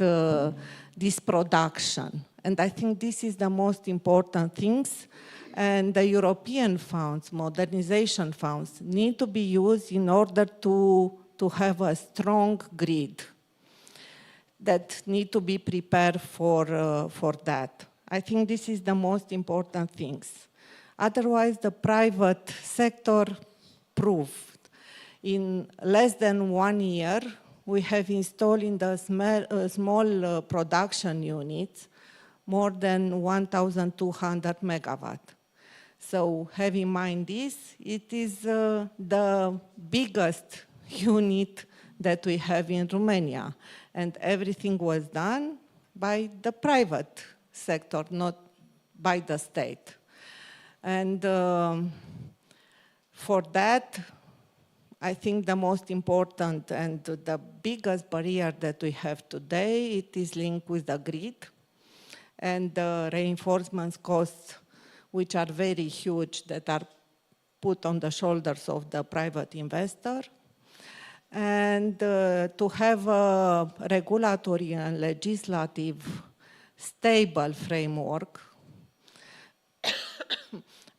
this production. And I think this is the most important things. And the European funds, modernization funds, need to be used in order to have a strong grid that need to be prepared for that. I think this is the most important things. Otherwise, the private sector proved. In less than 1 year, we have installed in the small production units more than 1,200 megawatt. So have in mind this, it is the biggest unit that we have in Romania. And everything was done by the private sector, not by the state. And for that, I think the most important and the biggest barrier that we have today, it is linked with the grid and the reinforcement costs, which are very huge, that are put on the shoulders of the private investor. And to have a regulatory and legislative stable framework,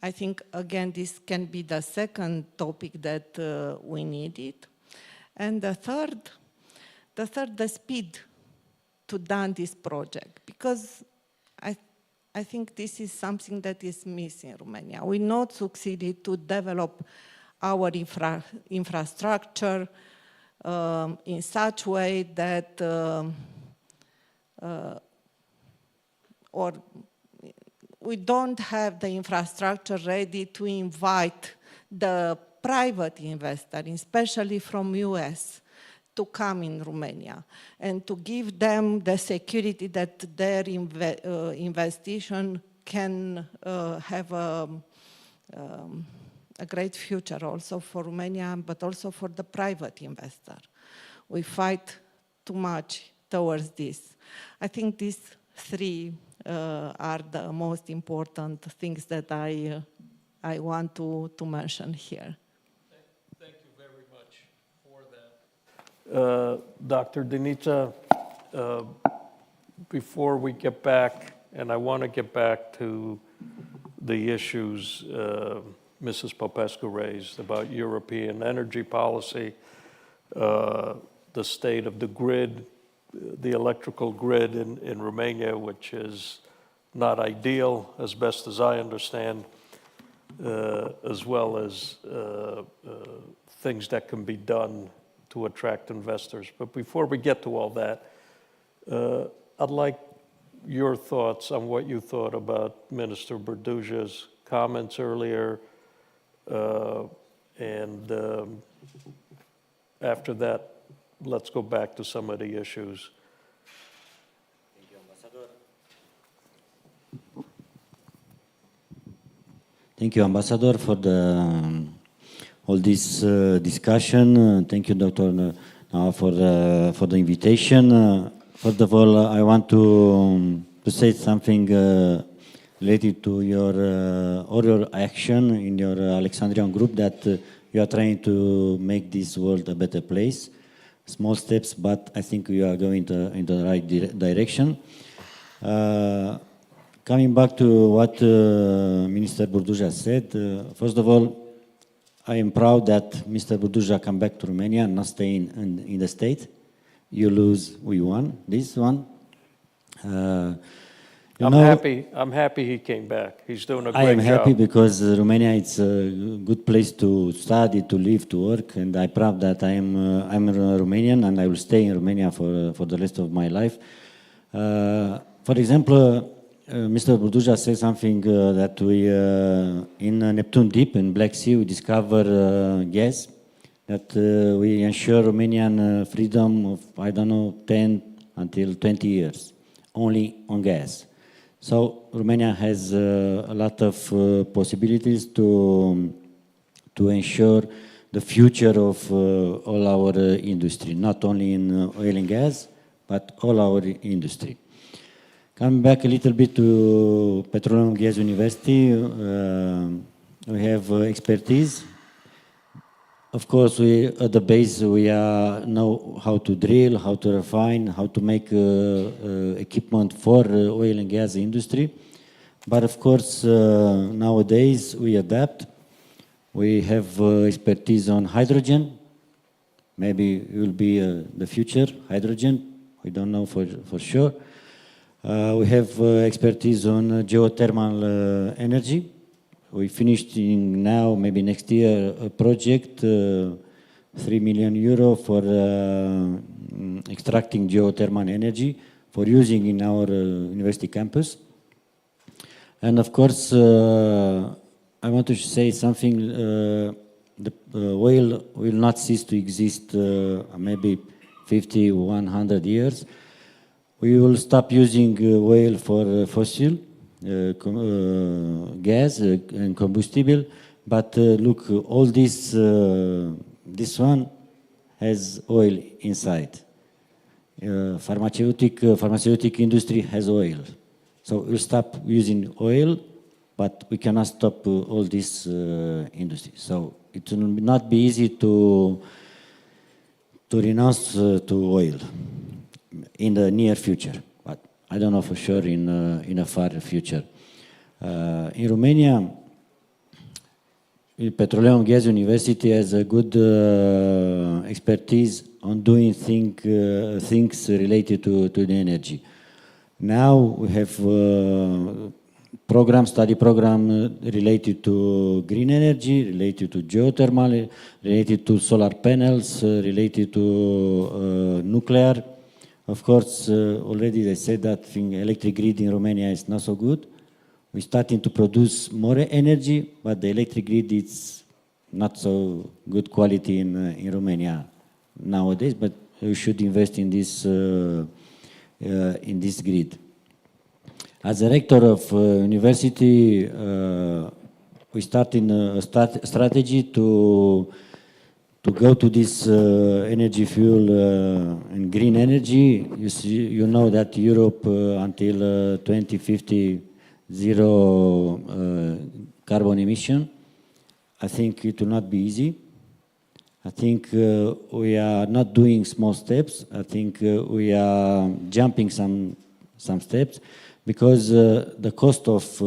I think, again, this can be the second topic that we needed. And the third, the speed to done this project, because I think this is something that is missing in Romania. We not succeeded to develop our infrastructure in such way that, or we don't have the infrastructure ready to invite the private investor, especially from US, to come in Romania and to give them the security that their investigation can have a great future also for Romania, but also for the private investor. We fight too much towards this. I think these three are the most important things that I want to mention here. Thank you very much for that. Dr. Denita, before we get back, and I want to get back to the issues Mrs. Popescu raised about European energy policy, the state of the grid, the electrical grid in Romania, which is not ideal, as best as I understand, as well as things that can be done to attract investors. But before we get to all that, I'd like your thoughts on what you thought about Minister Berduja's comments earlier, and after that, let's go back to some of the issues. Thank you, Ambassador. Thank you, Ambassador, for all this discussion. Thank you, Dr. For the invitation. First of all, I want to say something related to all your action in your Alexandrian group, that you are trying to make this world a better place. Small steps, but I think we are going in the right direction. Coming back to what Minister Berduja said, first of all, I am proud that Mr. Berduja come back to Romania and not stay in the state. You lose, we won this one. I'm happy he came back. He's doing a great job. I am happy because Romania is a good place to study, to live, to work, and I'm proud that I'm a Romanian and I will stay in Romania for the rest of my life. For example, Mr. Burduja said something that we, in Neptune Deep in Black Sea, we discover gas, that we ensure Romanian freedom of, I don't know, 10 until 20 years, only on gas. So Romania has a lot of possibilities to ensure the future of all our industry, not only in oil and gas, but all our industry. Coming back a little bit to Petroleum Gas University, we have expertise. Of course, we at the base we know how to drill, how to refine, how to make equipment for oil and gas industry. But of course, nowadays we adapt. We have expertise on hydrogen. Maybe it will be the future hydrogen. We don't know for sure. We have expertise on geothermal energy. We finished now, maybe next year, a project, 3 million euro for extracting geothermal energy for using in our university campus. And of course, I want to say something, the oil will not cease to exist maybe 50, 100 years. We will stop using oil for fossil gas and combustible, but look, all this one has oil inside. Pharmaceutical industry has oil, so we'll stop using oil, but we cannot stop all this industry. So it will not be easy to renounce to oil in the near future, but I don't know for sure in a far future. In Romania, Petroleum Gas University has a good expertise on doing things related to the energy. Now we have study program related to green energy, related to geothermal, related to solar panels, related to nuclear. Of course, already they said that electric grid in Romania is not so good. We're starting to produce more energy, but the electric grid is not so good quality in Romania nowadays, but we should invest in this grid. As a rector of university, we started a strategy to go to this energy fuel and green energy. You know that Europe until 2050 zero carbon emission. I think it will not be easy. I think we are not doing small steps. I think we are jumping some steps, because the cost of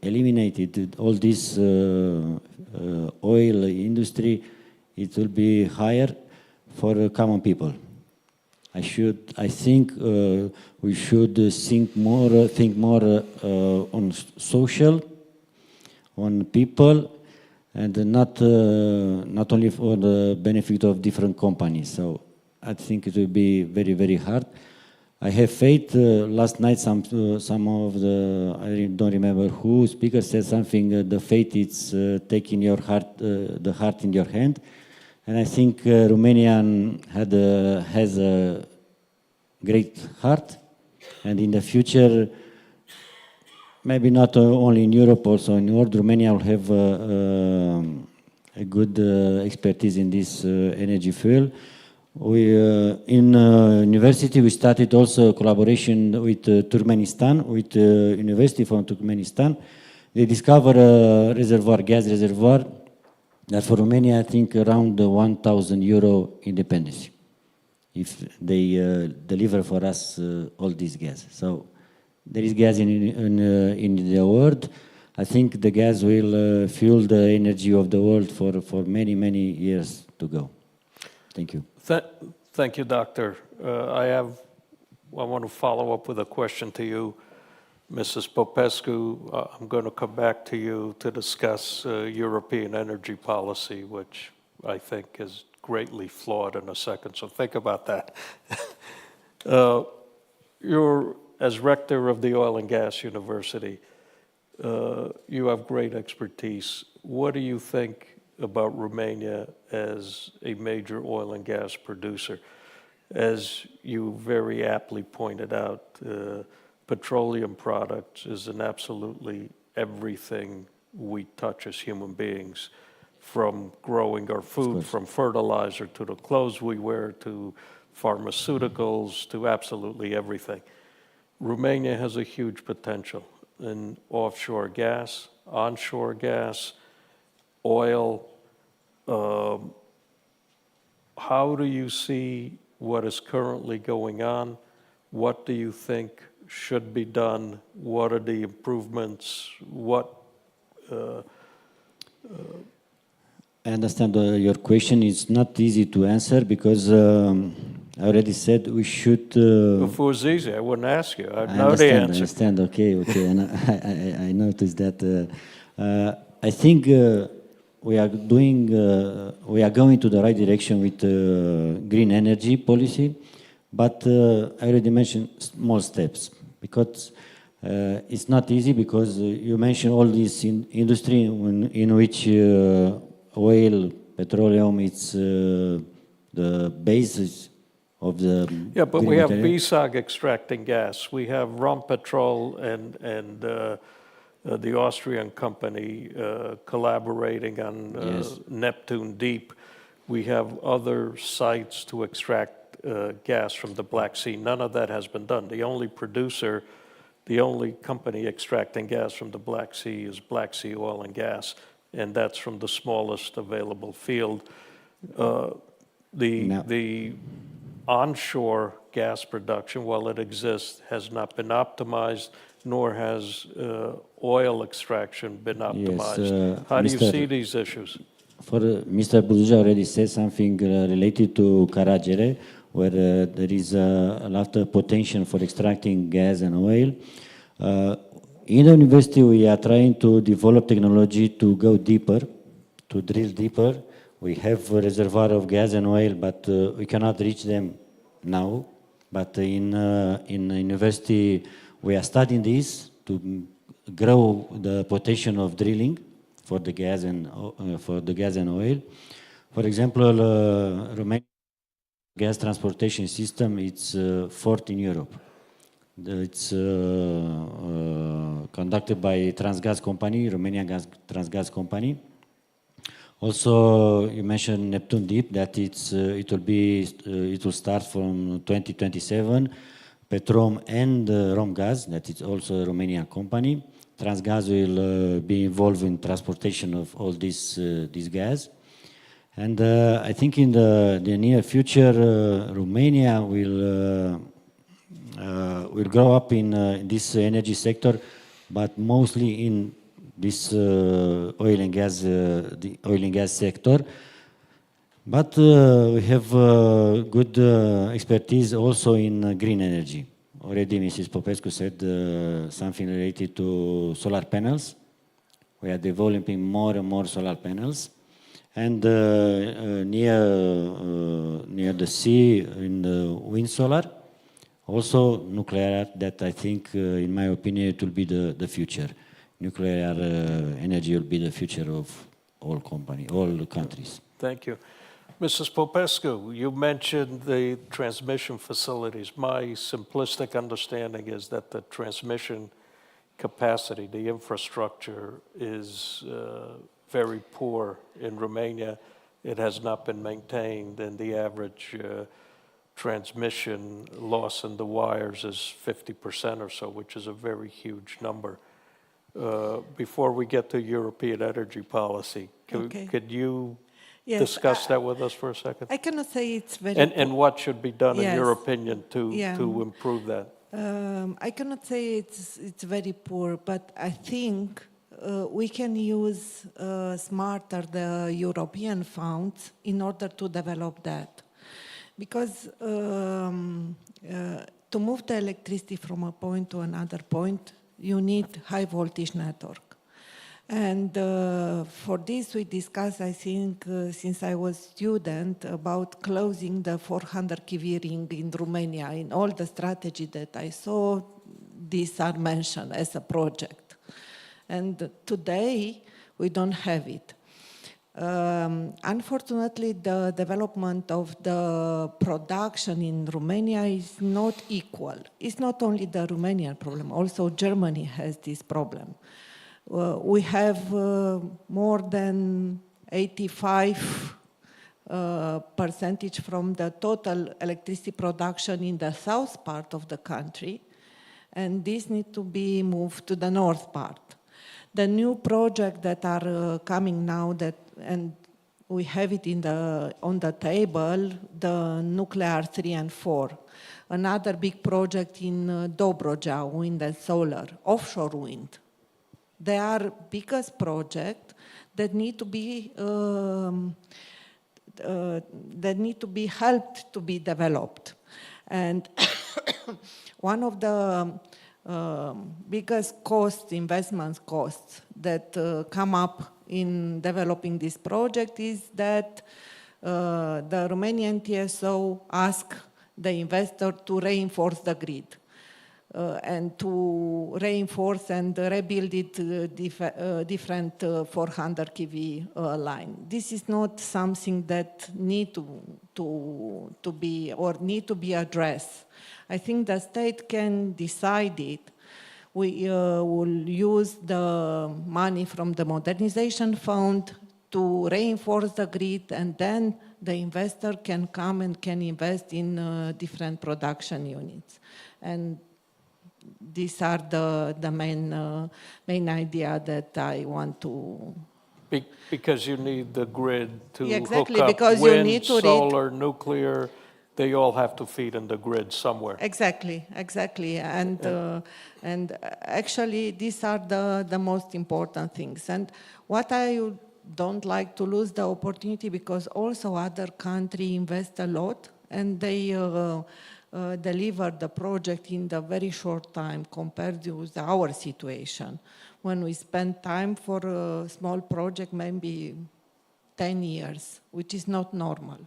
eliminating all this oil industry, it will be higher for common people. I think we should think more on social, on people, and not only for the benefit of different companies. So I think it will be very, very hard. I have faith. Last night, some of I don't remember who speaker said something. The faith is taking your heart, the heart in your hand, and I think Romanian has a great heart, and in the future, maybe not only in Europe, also in the world, Romania will have a good expertise in this energy fuel. We in university we started also a collaboration with Turkmenistan, with university from Turkmenistan. They discovered a reservoir, gas reservoir, that for Romania I think around 1,000 euro independence, if they deliver for us all this gas. So there is gas in the world. I think the gas will fuel the energy of the world for many, many years to go. Thank you. Thank you, Doctor. I want to follow up with a question to you, Mrs. Popescu. I'm going to come back to you to discuss European energy policy, which I think is greatly flawed, in a second. So think about that. as rector of the Oil and Gas University, you have great expertise. What do you think about Romania as a major oil and gas producer? As you very aptly pointed out, petroleum products is in absolutely everything we touch as human beings, from growing our food, from fertilizer to the clothes we wear, to pharmaceuticals, to absolutely everything. Romania has a huge potential in offshore gas, onshore gas, oil. How do you see what is currently going on? What do you think should be done? What are the improvements? I understand your question. It's not easy to answer because I already said we should. If it was easy, I wouldn't ask you. I'd I know the understand. answer. I understand. Okay. And I noticed that. I think we are doing. We are going to the right direction with green energy policy, but I already mentioned small steps because it's not easy because you mentioned all this industry in which oil, petroleum, it's the basis of the Yeah, but green we have material. BSOG extracting gas. We have Rompetrol and the Austrian company collaborating on Yes. Neptune Deep. We have other sites to extract gas from the Black Sea. None of that has been done. The only producer, the only company extracting gas from the Black Sea is Black Sea Oil and Gas, and that's from the smallest available field. The onshore gas production, while it exists, has not been optimized, nor has oil extraction been optimized. How do you see these issues? For Mr. Buzuja already said something related to Caragere, where there is a lot of potential for extracting gas and oil. In the university, we are trying to develop technology to go deeper, to drill deeper. We have a reservoir of gas and oil, but we cannot reach them now. But in university, we are studying this to grow the potential of drilling for the gas and oil. For example, Romania gas transportation system, it's fourth in Europe. It's conducted by Transgaz company, Romanian Transgaz company. Also, you mentioned Neptune Deep, that it will start from 2027. Petrom and Romgaz, that is also a Romanian company. Transgaz will be involved in transportation of all this gas. And I think in the near future, Romania will grow up in this energy sector, but mostly in this oil and gas sector. But we have good expertise also in green energy. Already Mrs. Popescu said something related to solar panels. We are developing more and more solar panels. And near the sea, in the wind solar, also nuclear, that I think, in my opinion, it will be the future. Nuclear energy will be the future of all countries. Thank you. Mrs. Popescu, you mentioned the transmission facilities. My simplistic understanding is that the transmission capacity, the infrastructure is very poor in Romania. It has not been maintained, and the average transmission loss in the wires is 50% or so, which is a very huge number. Before we get to European energy policy, could you discuss that with us for a second? I cannot say it's very and what should be done, in your opinion, to improve that? I cannot say it's very poor, but I think we can use smarter the European funds in order to develop that. Because to move the electricity from a point to another point, you need high voltage network. And for this we discussed, I think, since I was student, about closing the 400 kV ring in Romania. In all the strategy that I saw, these are mentioned as a project. And today, we don't have it. Unfortunately, the development of the production in Romania is not equal. It's not only the Romanian problem, also Germany has this problem. We have more than 85 percentage from the total electricity production in the south part of the country, and this needs to be moved to the north part. The new projects that are coming now, and we have it on the table, the nuclear 3 and 4. Another big project in Dobrogea, wind and solar, offshore wind. They are biggest projects that need to be helped to be developed. And one of the biggest investment costs that come up in developing this project is that the Romanian TSO asked the investor to reinforce the grid and to reinforce and rebuild it different 400 kV line. This is not something that need to be addressed. I think the state can decide it. We will use the money from the modernization fund to reinforce the grid, and then the investor can come and can invest in different production units. And these are the main idea that I want to... Because you need the grid to exactly, hook up because wind, you need to solar, nuclear, they all have to feed in the grid somewhere. Exactly. And actually, these are the most important things. And what I don't like to lose the opportunity, because also other countries invest a lot, and they deliver the project in the very short time compared with our situation. When we spend time for a small project, maybe 10 years, which is not normal.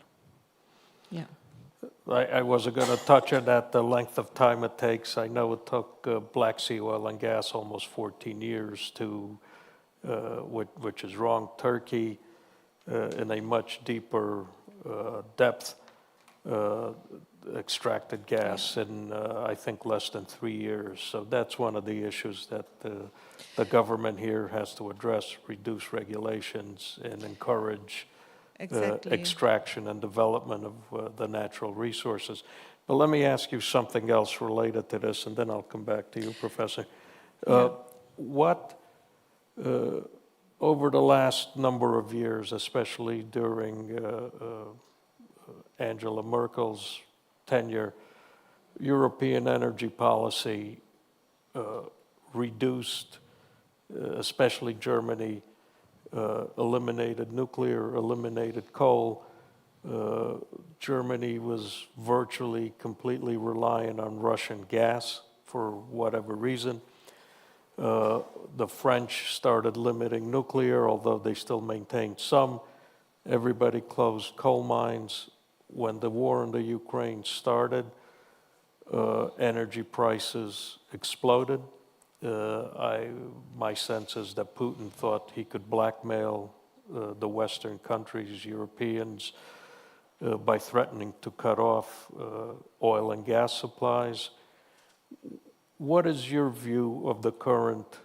Yeah. I wasn't going to touch on that, the length of time it takes. I know it took Black Sea oil and gas almost 14 years to, which is wrong, Turkey in a much deeper depth extracted gas in, I think, less than 3 years. So that's one of the issues that the government here has to address, reduce regulations and encourage extraction and development of the natural resources. But let me ask you something else related to this, and then I'll come back to you, Professor. What, over the last number of years, especially during Angela Merkel's tenure, European energy policy reduced, especially Germany, eliminated nuclear, eliminated coal. Germany was virtually completely reliant on Russian gas for whatever reason. The French started limiting nuclear, although they still maintained some. Everybody closed coal mines. When the war in the Ukraine started, energy prices exploded. My sense is that Putin thought he could blackmail the Western countries, Europeans, by threatening to cut off oil and gas supplies. What is your view of the current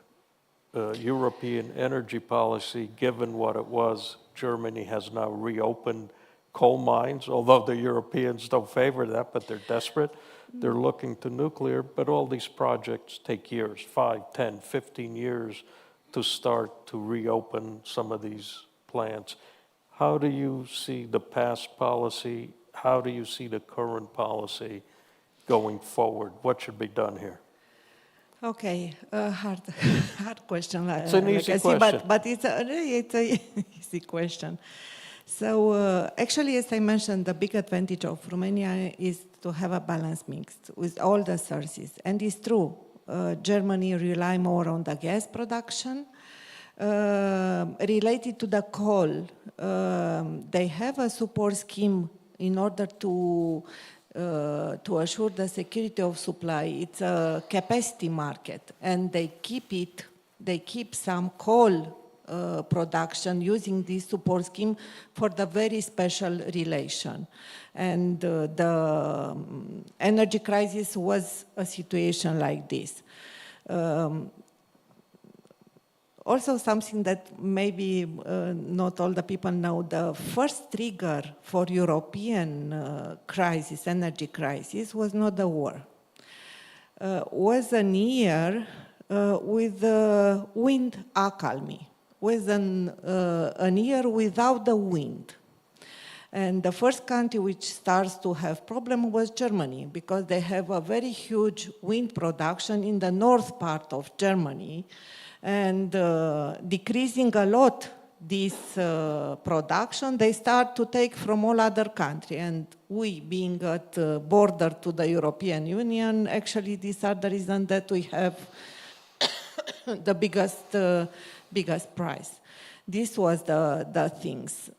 European energy policy, given what it was? Germany has now reopened coal mines, although the Europeans don't favor that, but they're desperate. They're looking to nuclear, but all these projects take years, 5, 10, 15 years to start to reopen some of these plants. How do you see the past policy? How do you see the current policy going forward? What should be done here? Okay, hard question. It's an easy question. But it's a easy question. So actually, as I mentioned, the big advantage of Romania is to have a balanced mix with all the sources. And it's true, Germany rely more on the gas production. Related to the coal, they have a support scheme in order to to assure the security of supply. It's a capacity market, and they keep some coal production using this support scheme for the very special relation. And the energy crisis was a situation like this. Also something that maybe not all the people know, the first trigger for European crisis, energy crisis, was not the war. Was a year with wind accalmie, was a year without the wind. And the first country which starts to have problem was Germany, because they have a very huge wind production in the north part of Germany, and decreasing a lot this production, they start to take from all other countries. And we, being at the border to the European Union, actually these are the reasons that we have the biggest price. This was the things.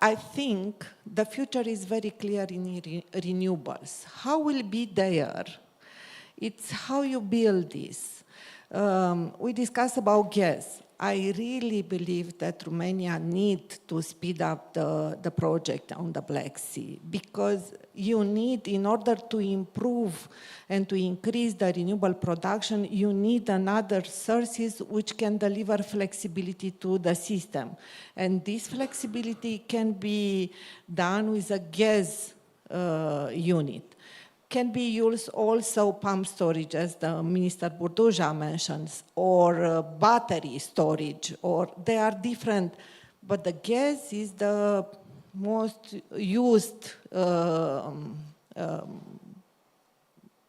I think the future is very clear in renewables. How will be there? It's how you build this. We discussed about gas. I really believe that Romania needs to speed up the project on the Black Sea, because you need, in order to improve and to increase the renewable production, you need another sources which can deliver flexibility to the system. And this flexibility can be done with a gas unit. Can be used also pump storage, as the Minister Burduja mentions, or battery storage, or they are different, but the gas is the most used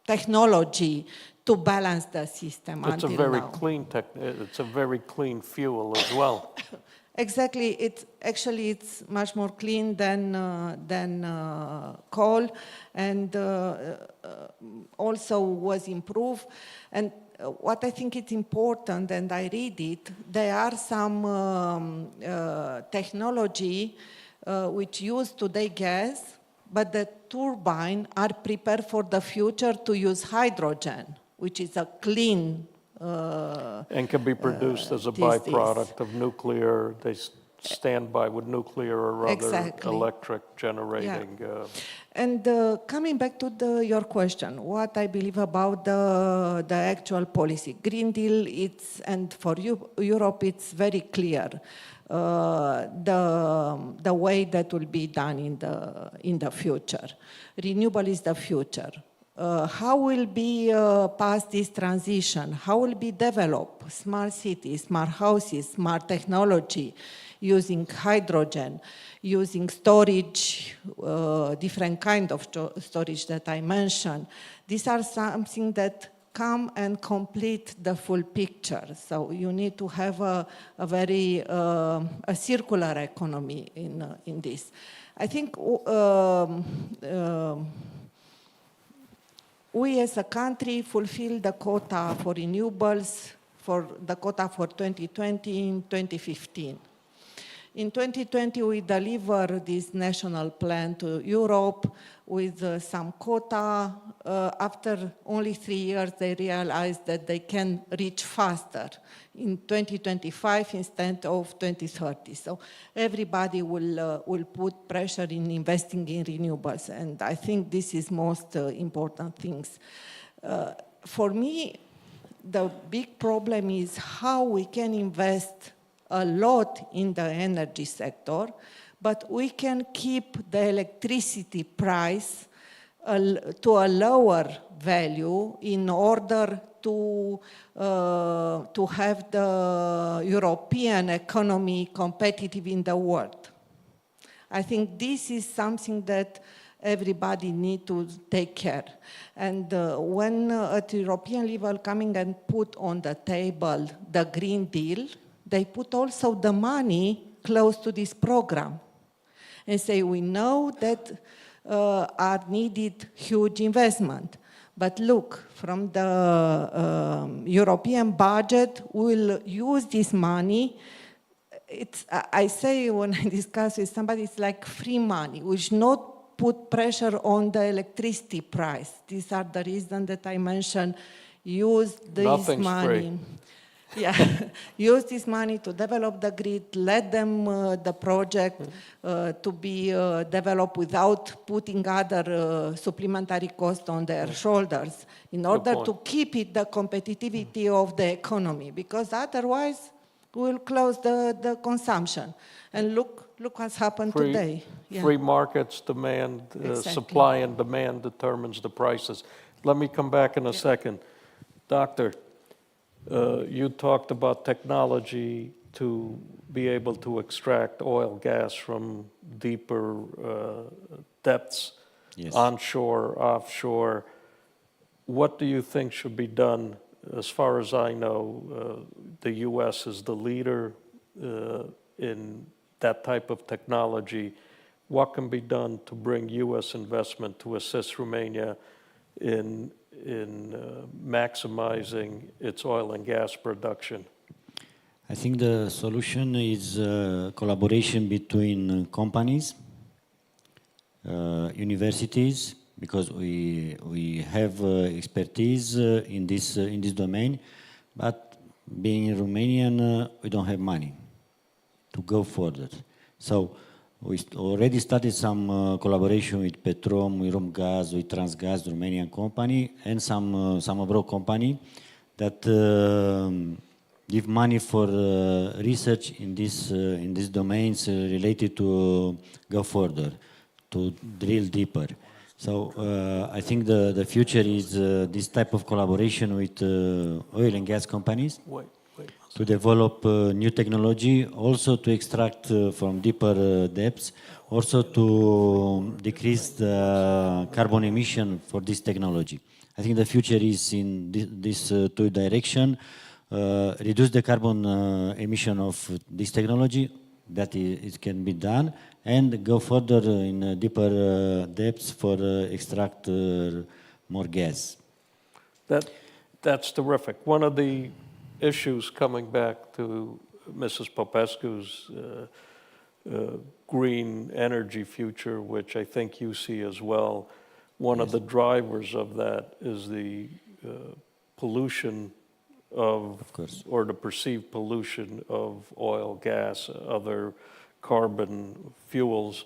technology to balance the system It's a until very now. it's a very clean fuel as well. Exactly, it's much more clean than coal, and also was improved. And what I think is important, and I read it, there are some technology which use today gas, but the turbine are prepared for the future to use hydrogen, which is a clean And can be produced as a byproduct of nuclear. They stand by with nuclear or other Exactly. electric generating. And coming back to your question, what I believe about the actual policy. Green Deal, and for Europe, it's very clear the way that will be done in the future. Renewable is the future. How will be past this transition? How will be developed smart cities, smart houses, smart technology, using hydrogen, using storage, different kind of storage that I mentioned. These are something that come and complete the full picture. So you need to have a very a circular economy in this. I think we as a country fulfill the quota for renewables, for the quota for 2020 in 2015. In 2020, we delivered this national plan to Europe with some quota. After only 3 years, they realized that they can reach faster in 2025 instead of 2030. So everybody will put pressure in investing in renewables, and I think this is most important things. For me, the big problem is how we can invest a lot in the energy sector, but we can keep the electricity price to a lower value in order to have the European economy competitive in the world. I think this is something that everybody needs to take care. And when at the European level coming and put on the table the Green Deal, they put also the money close to this program and say, we know that are needed huge investment. But look, from the European budget, we'll use this money I say when I discuss with somebody, it's like free money. We should not put pressure on the electricity price. These are the reasons that I mentioned. Use this Nothing's money. free. Yeah, use this money to develop the grid, let them, the project to be developed without putting other supplementary costs on their shoulders in order to keep it the competitivity of the economy, because otherwise we'll close the consumption. And look what's happened today. Yeah. Free markets demand, Exactly. supply and demand determines the prices. Let me come back in a second. Doctor, you talked about technology to be able to extract oil, gas from deeper depths, Yes. onshore, offshore. What do you think should be done? As far as I know, the U.S. is the leader in that type of technology. What can be done to bring U.S. investment to assist Romania in maximizing its oil and gas production? I think the solution is collaboration between companies, universities, because we have expertise in this domain, but being Romanian, we don't have money to go further. So we already started some collaboration with Petrom, with Romgaz, with Transgaz, Romanian company, and some abroad company that give money for research in these domains related to go further, to drill deeper. So I think the future is this type of collaboration with oil and gas companies to develop new technology, also to extract from deeper depths, also to decrease the carbon emission for this technology. I think the future is in this two direction. Reduce the carbon emission of this technology, that it can be done, and go further in deeper depths for extract more gas. That's terrific. One of the issues, coming back to Mrs. Popescu's green energy future, which I think you see as well, one of the drivers of that is the pollution of course, or the perceived pollution of oil, gas, other carbon fuels.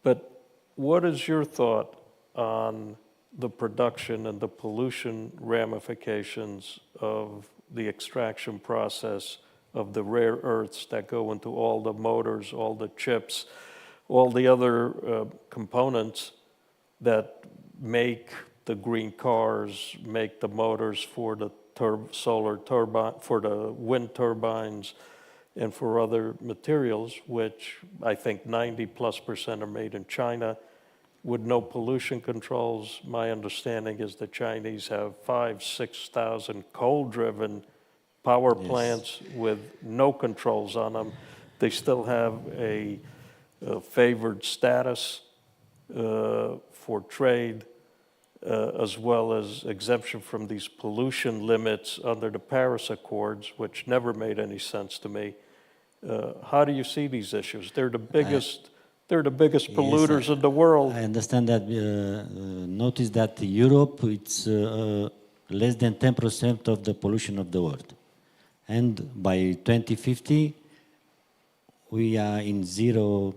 But what is your thought on the production and the pollution ramifications of the extraction process of the rare earths that go into all the motors, all the chips, all the other components that make the green cars, make the motors for the solar turbine, for the wind turbines, and for other materials, which I think 90+% are made in China with no pollution controls. My understanding is the Chinese have 5,000-6,000 coal-driven power plants with no controls on them. They still have a favored status for trade, as well as exemption from these pollution limits under the Paris Accords, which never made any sense to me. How do you see these issues? They're the biggest polluters in the world. I understand that. Notice that Europe, it's less than 10% of the pollution of the world. And by 2050, we are in zero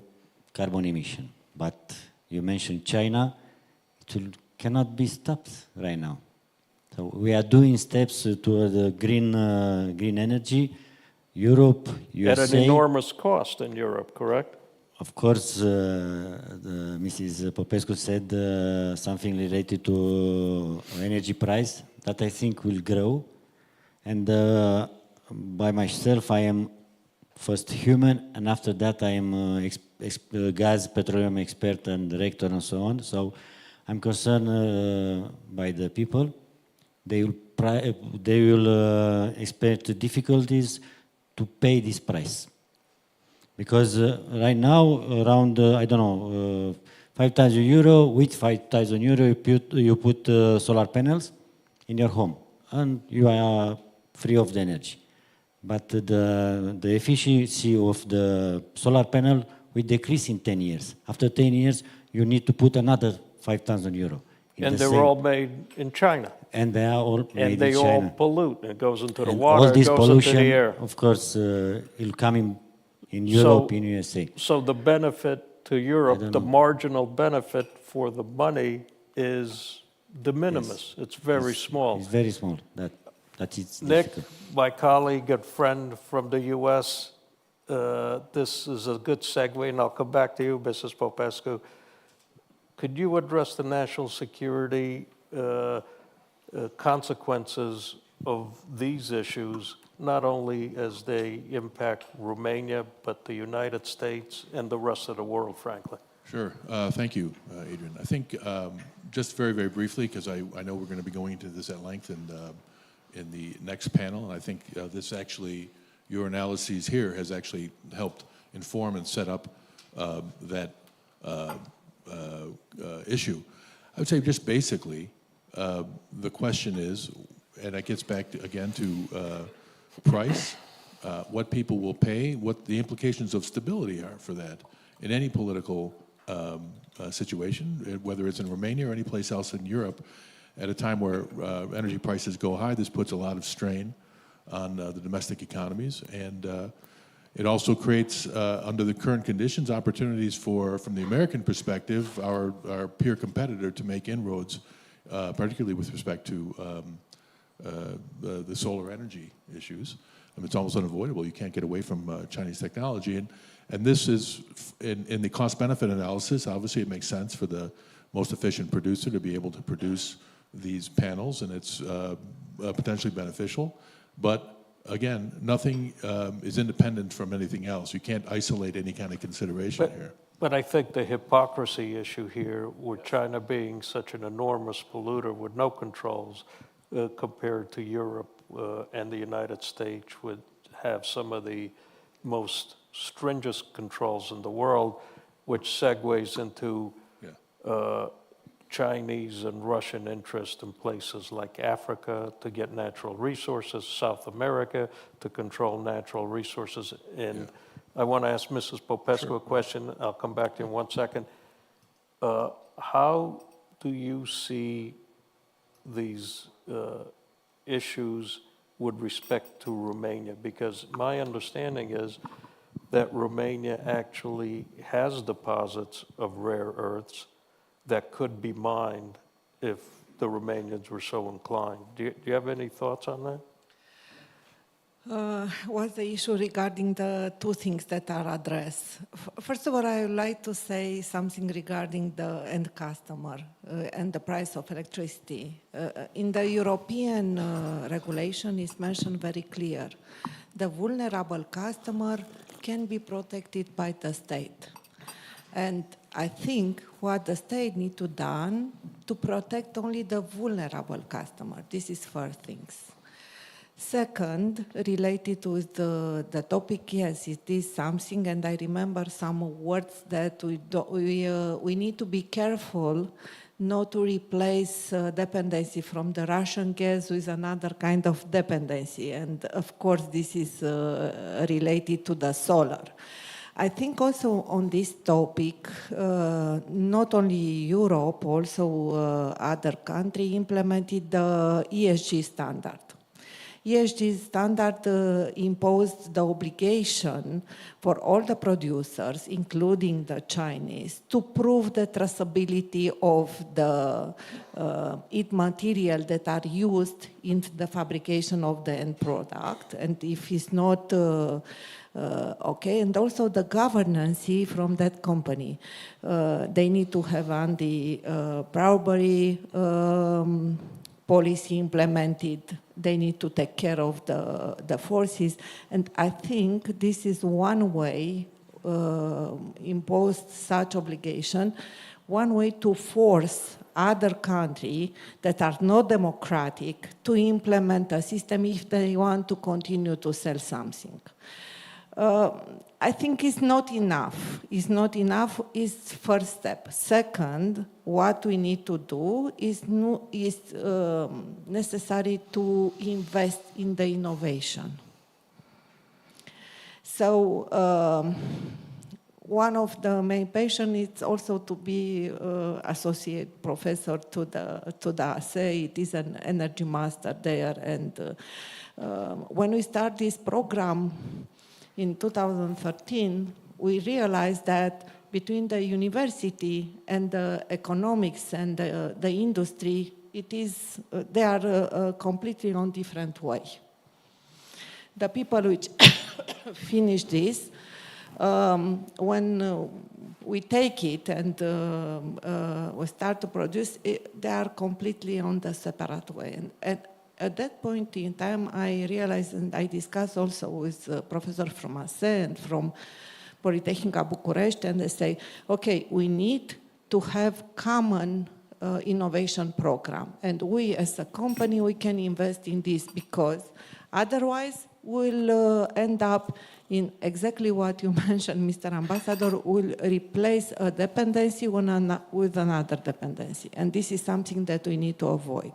carbon emission. But you mentioned China, it cannot be stopped right now. So we are doing steps toward the green energy. Europe, USA. At an enormous cost in Europe, correct? Of course, Mrs. Popescu said something related to energy price that I think will grow. And by myself, I am first human, and after that I am gas, petroleum expert and director and so on. So I'm concerned by the people. They will expect difficulties to pay this price. Because right now, around, I don't know, 5,000 euro, with 5,000 euro, you put solar panels in your home, and you are free of the energy. but the efficiency of the solar panel will decrease in 10 years. After 10 years, you need to put another 5,000 euro. And they're all made in China. And they are all made And they in all China. pollute. It goes into the And water, all this it goes pollution, into the air. of course, will come in Europe, in USA. So the benefit to Europe, don't the know. marginal benefit for the money is de minimis. It's very small. It's very small. That is Nick, difficult. my colleague and friend from the U.S., this is a good segue, and I'll come back to you, Mrs. Popescu. Could you address the national security consequences of these issues, not only as they impact Romania, but the United States and the rest of the world, frankly? Sure. Thank you, Adrian. I think just very, very briefly, because I know we're going to be going into this at length in the next panel, and I think this actually, your analyses here has actually helped inform and set up that issue. I would say just basically, the question is, and it gets back again to price, what people will pay, what the implications of stability are for that in any political situation, whether it's in Romania or any place else in Europe. At a time where energy prices go high, this puts a lot of strain on the domestic economies, and it also creates, under the current conditions, opportunities for, from the American perspective, our peer competitor to make inroads, particularly with respect to the solar energy issues. It's almost unavoidable. You can't get away from Chinese technology. And this is, in the cost-benefit analysis, obviously it makes sense for the most efficient producer to be able to produce these panels, and it's potentially beneficial. But again, nothing is independent from anything else. You can't isolate any kind of consideration here. But I think the hypocrisy issue here, with China being such an enormous polluter with no controls, compared to Europe and the United States, would have some of the most stringent controls in the world, which segues into Chinese and Russian interest in places like Africa to get natural resources, South America to control natural resources. And I want to ask Mrs. Popescu a question. I'll come back to you in 1 second. How do you see these issues with respect to Romania? Because my understanding is that Romania actually has deposits of rare earths that could be mined if the Romanians were so inclined. Do you have any thoughts on that? What's the issue regarding the two things that are addressed? First of all, I would like to say something regarding the end customer and the price of electricity. In the European regulation, it's mentioned very clear. The vulnerable customer can be protected by the state. And I think what the state needs to do to protect only the vulnerable customer. This is first things. Second, related to the topic, yes, it is something, and I remember some words that we need to be careful not to replace dependency from the Russian gas with another kind of dependency. And of course, this is related to the solar. I think also on this topic, not only Europe, also other countries implemented the ESG standard. ESG standard imposed the obligation for all the producers, including the Chinese, to prove the traceability of the material that are used in the fabrication of the end product. And if it's not okay, and also the governance from that company. They need to have anti-bribery policy implemented. They need to take care of the forces. And I think this is one way, impose such obligation, one way to force other countries that are not democratic to implement a system if they want to continue to sell something. I think it's not enough. It's not enough is first step. Second, what we need to do is necessary to invest in the innovation. So one of the main patients is also to be associate professor to the ASE. It is an energy master there. And when we start this program in 2013, we realized that between the university and the economics and the industry, they are completely on different way. The people which finish this, when we take it and we start to produce it, they are completely on the separate way. And at that point in time, I realized, and I discussed also with professor from ASE and from Politehnica București, and they say, okay, we need to have common innovation program. And we as a company, we can invest in this because otherwise we'll end up in exactly what you mentioned, Mr. Ambassador, will replace a dependency with another dependency. And this is something that we need to avoid.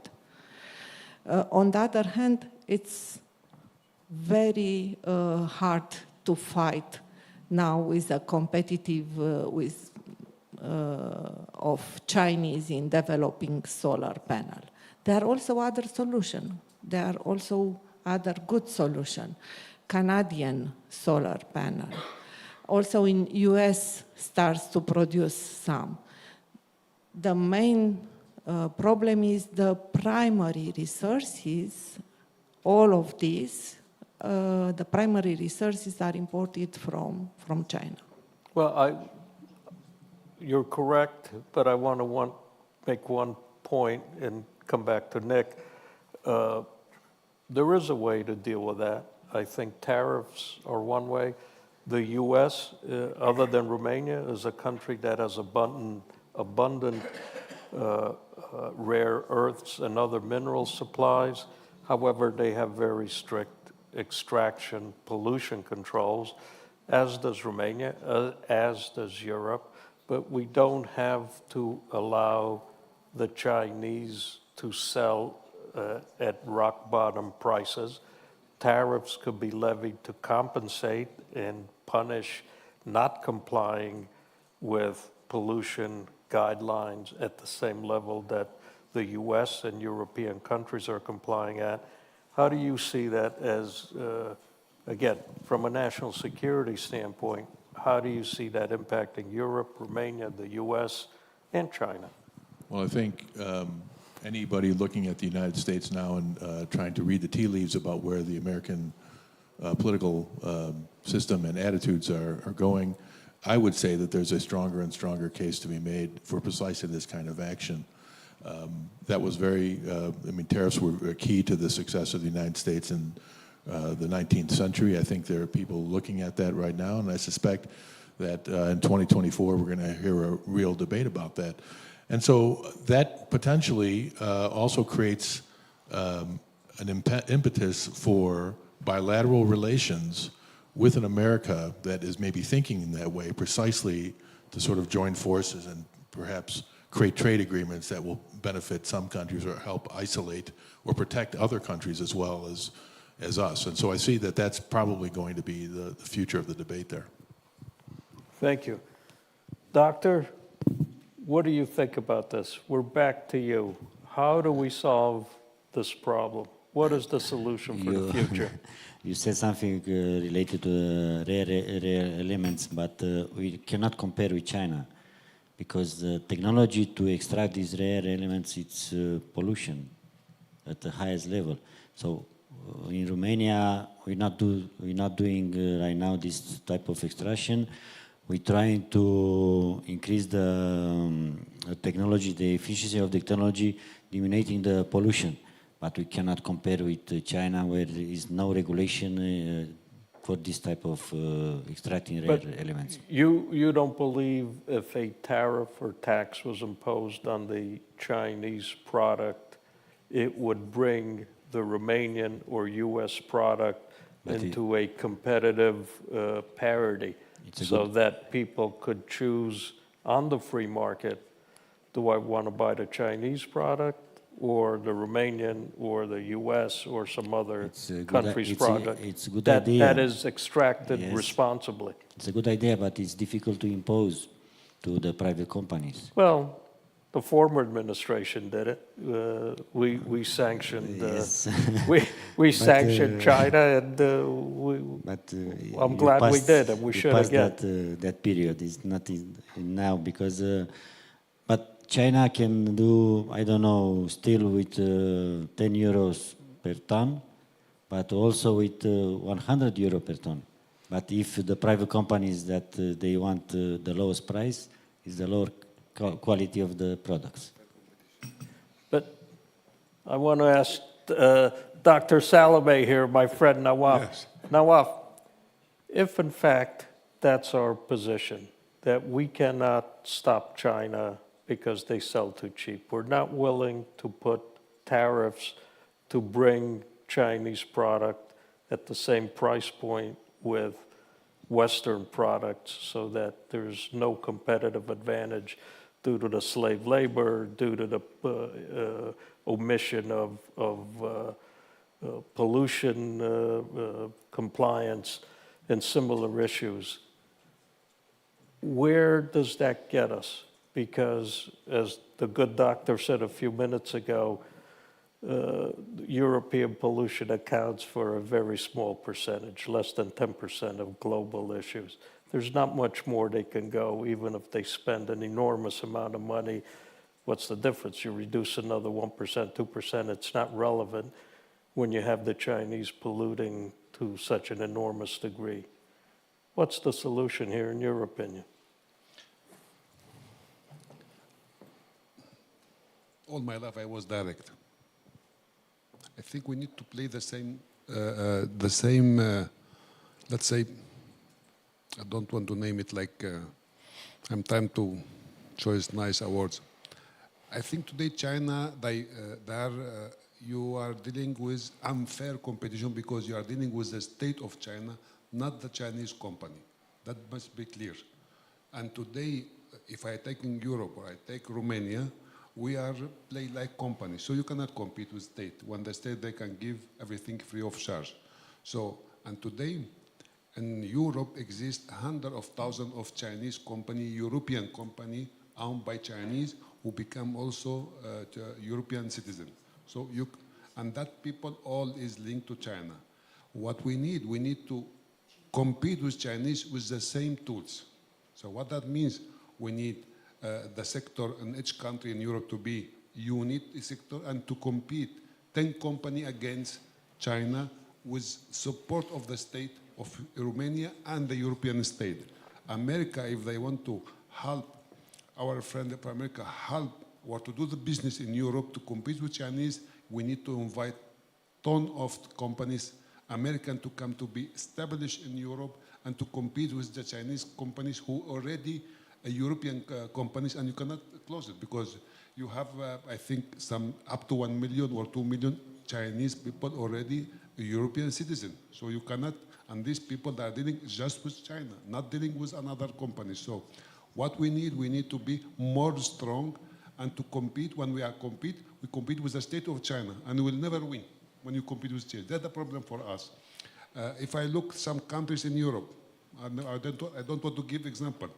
On the other hand, it's very hard to fight now with a competitive of Chinese in developing solar panel. There are also other solutions. There are also other good solutions. Canadian solar panel. Also in US starts to produce some. The main problem is the primary resources. All of these, the primary resources are imported from China. Well, you're correct, but I want to make one point and come back to Nick. There is a way to deal with that. I think tariffs are one way. The U.S., other than Romania, is a country that has abundant rare earths and other mineral supplies. However, they have very strict extraction pollution controls, as does Romania, as does Europe. But we don't have to allow the Chinese to sell at rock bottom prices. Tariffs could be levied to compensate and punish not complying with pollution guidelines at the same level that the US and European countries are complying at. How do you see that as, again, from a national security standpoint, how do you see that impacting Europe, Romania, the US, and China? Well, I think anybody looking at the United States now and trying to read the tea leaves about where the American political system and attitudes are going, I would say that there's a stronger and stronger case to be made for precisely this kind of action. That was tariffs were key to the success of the United States in the 19th century. I think there are people looking at that right now, and I suspect that in 2024 we're going to hear a real debate about that. And so that potentially also creates an impetus for bilateral relations with an America that is maybe thinking in that way, precisely to sort of join forces and perhaps create trade agreements that will benefit some countries or help isolate or protect other countries as well as us. And so I see that that's probably going to be the future of the debate there. Thank you. Doctor, what do you think about this? We're back to you. How do we solve this problem? What is the solution for the future? You said something related to rare elements, but we cannot compare with China because the technology to extract these rare elements, it's pollution at the highest level. So in Romania, we're not doing right now this type of extraction. We're trying to increase the technology, the efficiency of the technology, eliminating the pollution. But we cannot compare with China, where there is no regulation for this type of extracting rare elements. You don't believe if a tariff or tax was imposed on the Chinese product, it would bring the Romanian or US product into a competitive parity so that people could choose on the free market, do I want to buy the Chinese product or the Romanian or the US or some other It's a good country's product. it's a good that, idea. that is extracted Yes. responsibly. It's a good idea, but it's difficult to impose to the private companies. Well, the former administration did it. We sanctioned Yes. we sanctioned China, and But I'm you glad we passed- did, and we you should passed again. that period. It's not in now because, but China can do, I don't know, still with 10 euros per ton, but also with 100 euro per ton. But if the private companies that they want the lowest price, is the lower quality of the products. But I want to ask Dr. Salome here, my friend Nawaf. Yes. Nawaf, if in fact that's our position, that we cannot stop China because they sell too cheap, we're not willing to put tariffs to bring Chinese product at the same price point with Western products so that there's no competitive advantage due to the slave labor, due to the omission of pollution compliance and similar issues. Where does that get us? Because as the good doctor said a few minutes ago, European pollution accounts for a very small percentage, less than 10% of global issues. There's not much more they can go, even if they spend an enormous amount of money. What's the difference? You reduce another 1%, 2%, it's not relevant when you have the Chinese polluting to such an enormous degree. What's the solution here, in your opinion? All my life I was direct. I think we need to play the same, let's say, I don't want to name it like, I'm trying to choose nice words. I think today China, you are dealing with unfair competition because you are dealing with the state of China, not the Chinese company. That must be clear. And today, if I take in Europe or I take Romania, we are play like companies, so you cannot compete with state. When the state, they can give everything free of charge. So, and today, in Europe exists hundreds of thousands of Chinese company, European company owned by Chinese who become also European citizens. So and that people all is linked to China. What we need to compete with Chinese with the same tools. So what that means, we need the sector in each country in Europe to be unit sector and to compete 10 companies against China with support of the state of Romania and the European state. America, if they want to help our friend of America, help or to do the business in Europe to compete with Chinese, we need to invite ton of companies, American, to come to be established in Europe and to compete with the Chinese companies who already European companies, and you cannot close it because you have, I think, some up to 1 million or 2 million Chinese people already European citizens. So you cannot, and these people that are dealing just with China, not dealing with another company. So what we need to be more strong and to compete. When we compete with the state of China, and we will never win when you compete with China. That's the problem for us. If I look some countries in Europe, I don't want to give example,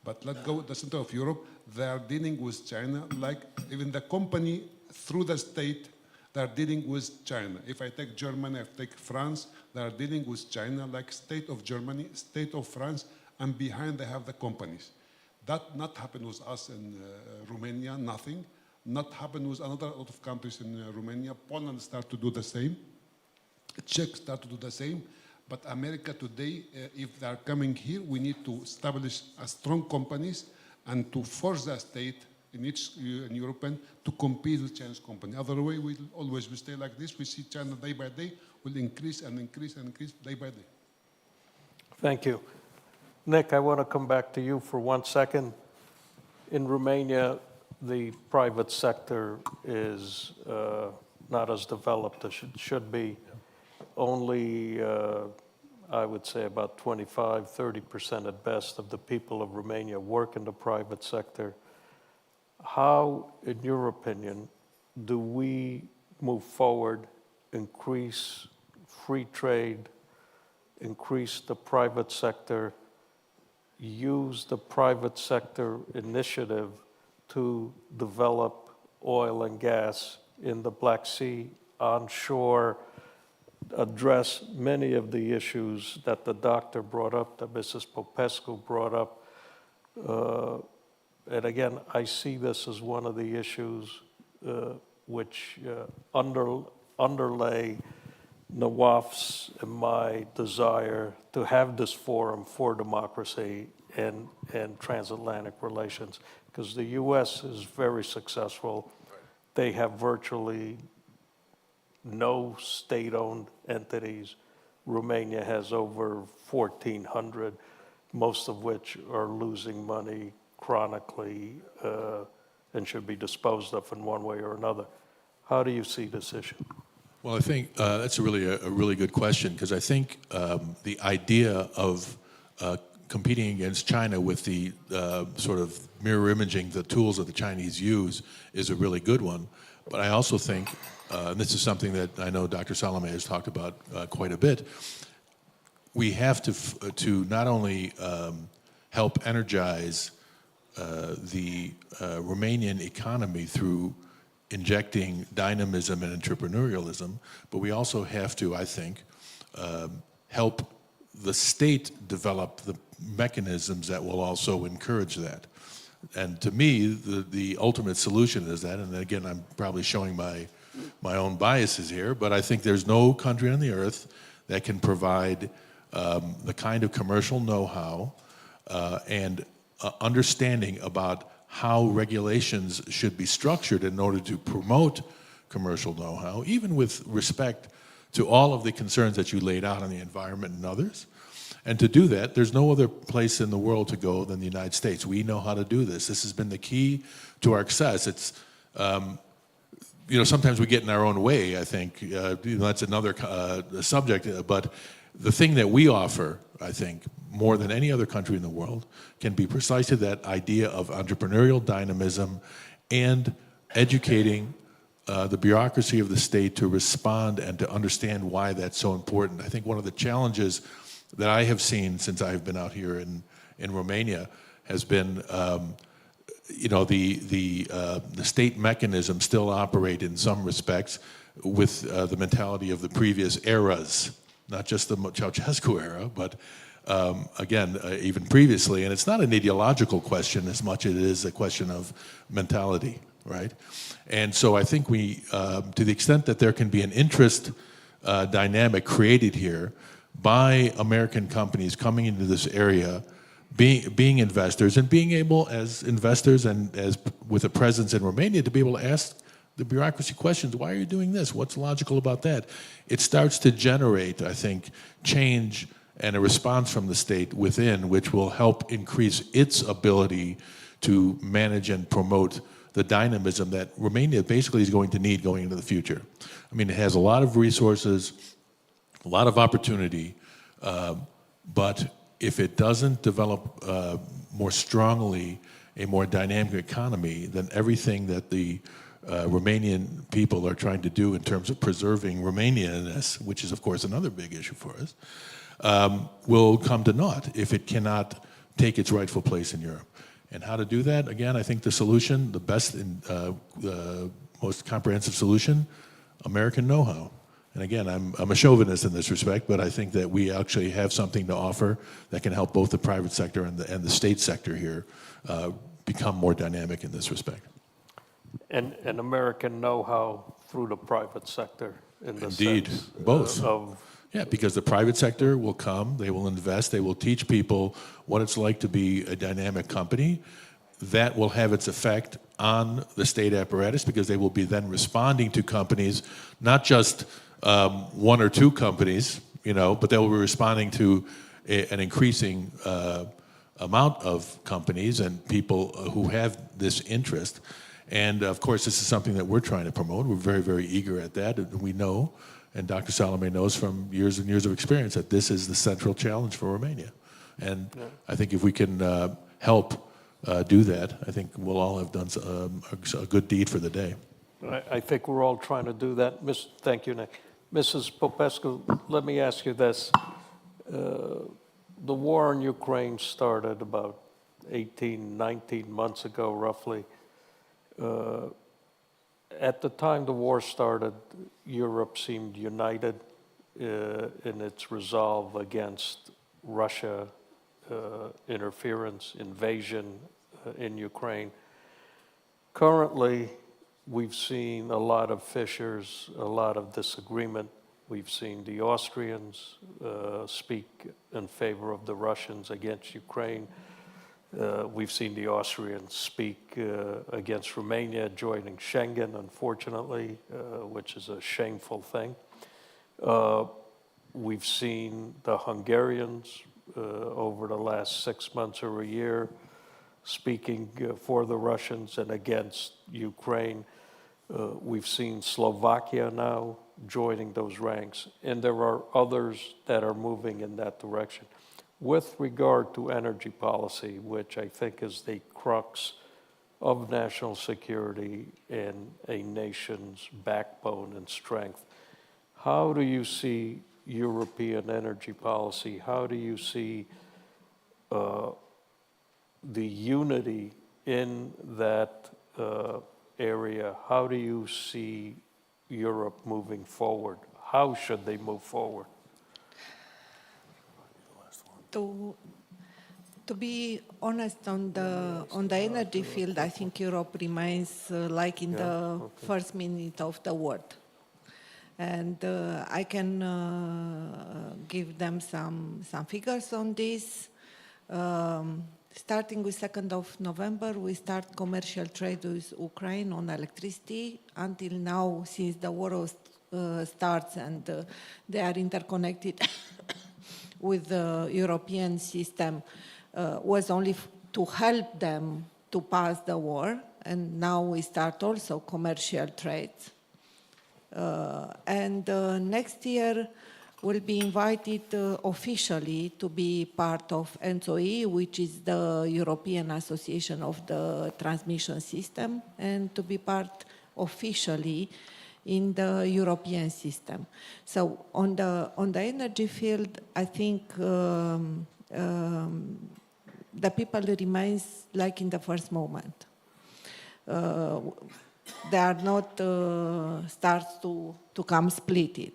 but let's go to the center of Europe. They are dealing with China like even the company through the state, they are dealing with China. If I take Germany, if I take France, they are dealing with China like state of Germany, state of France, and behind they have the companies. That not happened with us in Romania, nothing. Not happened with another lot of countries in Romania. Poland start to do the same. Czech start to do the same. But America today, if they are coming here, we need to establish a strong companies and to force the state in each in European to compete with Chinese company. Otherwise, we always will stay like this. We see China day by day will increase and increase and increase day by day. Thank you. Nick, I want to come back to you for 1 second. In Romania, the private sector is not as developed as it should be. Only, I would say, about 25, 30% at best of the people of Romania work in the private sector. How, in your opinion, do we move forward, increase free trade, increase the private sector, use the private sector initiative to develop oil and gas in the Black Sea, onshore, address many of the issues that the doctor brought up, that Mrs. Popescu brought up. And again, I see this as one of the issues which underlay Nawaf's and my desire to have this forum for democracy and transatlantic relations, because the U.S. is very successful. They have virtually no state-owned entities. Romania has over 1,400, most of which are losing money chronically and should be disposed of in one way or another. How do you see this issue? Well, I think that's a really good question, because I think the idea of competing against China with the sort of mirror imaging the tools that the Chinese use is a really good one. But I also think, and this is something that I know Dr. Salome has talked about quite a bit, we have to not only help energize the Romanian economy through injecting dynamism and entrepreneurialism, but we also have to, I think, help the state develop the mechanisms that will also encourage that. And to me, the ultimate solution is that, and again, I'm probably showing my own biases here, but I think there's no country on the earth that can provide the kind of commercial know-how and understanding about how regulations should be structured in order to promote commercial know-how, even with respect to all of the concerns that you laid out on the environment and others. And to do that, there's no other place in the world to go than the United States. We know how to do this. This has been the key to our success. It's, sometimes we get in our own way, I think. That's another subject, but the thing that we offer, I think, more than any other country in the world, can be precisely that idea of entrepreneurial dynamism and educating the bureaucracy of the state to respond and to understand why that's so important. I think one of the challenges that I have seen since I've been out here in Romania has been, the state mechanisms still operate in some respects with the mentality of the previous eras, not just the Ceausescu era, but again, even previously. And it's not an ideological question as much as it is a question of mentality, right? And so I think we, to the extent that there can be an interest dynamic created here by American companies coming into this area, being investors, and being able as investors and as with a presence in Romania to be able to ask the bureaucracy questions. Why are you doing this? What's logical about that? It starts to generate, I think, change and a response from the state within, which will help increase its ability to manage and promote the dynamism that Romania basically is going to need going into the future. I mean, it has a lot of resources, a lot of opportunity, but if it doesn't develop more strongly a more dynamic economy, then everything that the Romanian people are trying to do in terms of preserving Romanianness, which is of course another big issue for us, will come to naught if it cannot take its rightful place in Europe. And how to do that? Again, I think the solution, the best and the most comprehensive solution, American know-how. And again, I'm a chauvinist in this respect, but I think that we actually have something to offer that can help both the private sector and the state sector here become more dynamic in this respect. And American know-how through the private sector in the Indeed, sense both. of Because the private sector will come, they will invest, they will teach people what it's like to be a dynamic company. That will have its effect on the state apparatus because they will be then responding to companies, not just one or two companies, but they will be responding to an increasing amount of companies and people who have this interest. And of course, this is something that we're trying to promote. We're very, very eager at that. And we know, and Dr. Salome knows from years and years of experience, that this is the central challenge for Romania. And I think if we can help do that, I think we'll all have done a good deed for the day. I think we're all trying to do that. Thank you, Nick. Mrs. Popescu, let me ask you this. The war in Ukraine started about 18, 19 months ago, roughly. At the time the war started, Europe seemed united in its resolve against Russia interference, invasion in Ukraine. Currently, we've seen a lot of fissures, a lot of disagreement. We've seen the Austrians speak in favor of the Russians against Ukraine. We've seen the Austrians speak against Romania joining Schengen, unfortunately, which is a shameful thing. We've seen the Hungarians over the last 6 months or a year speaking for the Russians and against Ukraine. We've seen Slovakia now joining those ranks, and there are others that are moving in that direction. With regard to energy policy, which I think is the crux of national security and a nation's backbone and strength, how do you see European energy policy? How do you see the unity in that area? How do you see Europe moving forward? How should they move forward? To be honest, on the energy field, I think Europe remains like in the first minute of the war. And I can give them some figures on this. Starting with 2nd of November, we start commercial trade with Ukraine on electricity. Until now, since the war starts and they are interconnected with the European system, was only to help them to pass the war. And now we start also commercial trades. And next year, we'll be invited officially to be part of ENTSO-E, which is the European Association of the Transmission System, and to be part officially in the European system. So on the energy field, I think the people remains like in the first moment. They are not starts to come splitted.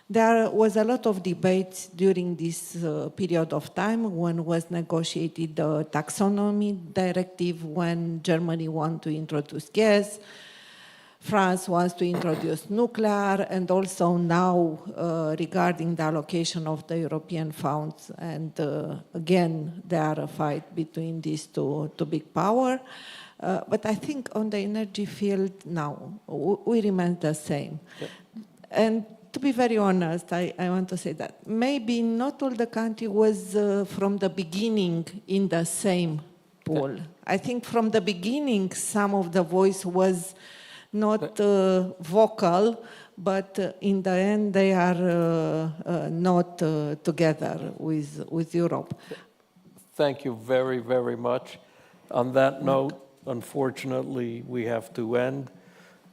There was a lot of debates during this period of time when was negotiated the taxonomy directive, when Germany wanted to introduce gas, France wants to introduce nuclear, and also now regarding the allocation of the European funds. And again, there are a fight between these two big powers. But I think on the energy field now, we remain the same. Yep. And to be very honest, I want to say that maybe not all the country was from the beginning in the same pool. Yep. I think from the beginning, some of the voice was not vocal, but in the end, they are not together with Europe. Thank you very, very much. On that note, unfortunately, we have to end.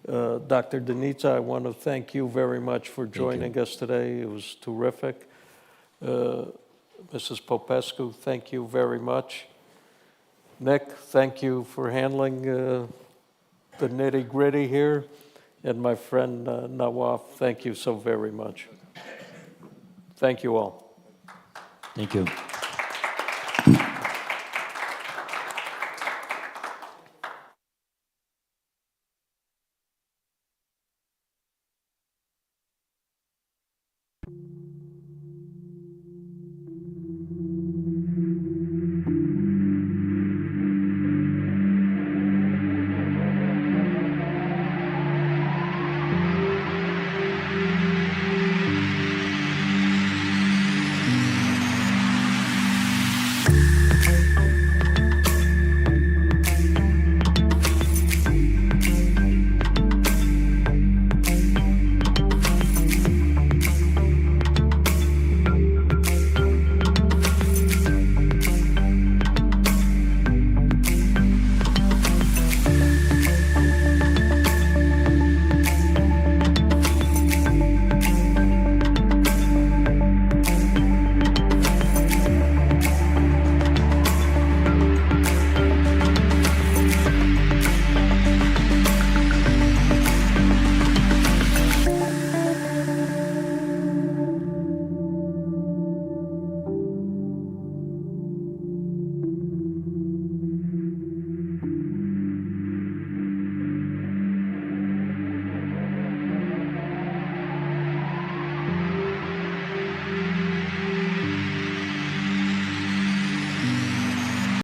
Dr. Danica, I want to thank you very much for joining us today. It was terrific. Mrs. Popescu, thank you very much. Nick, thank you for handling the nitty-gritty here. And my friend Nawaf, thank you so very much. Thank you all. Thank you.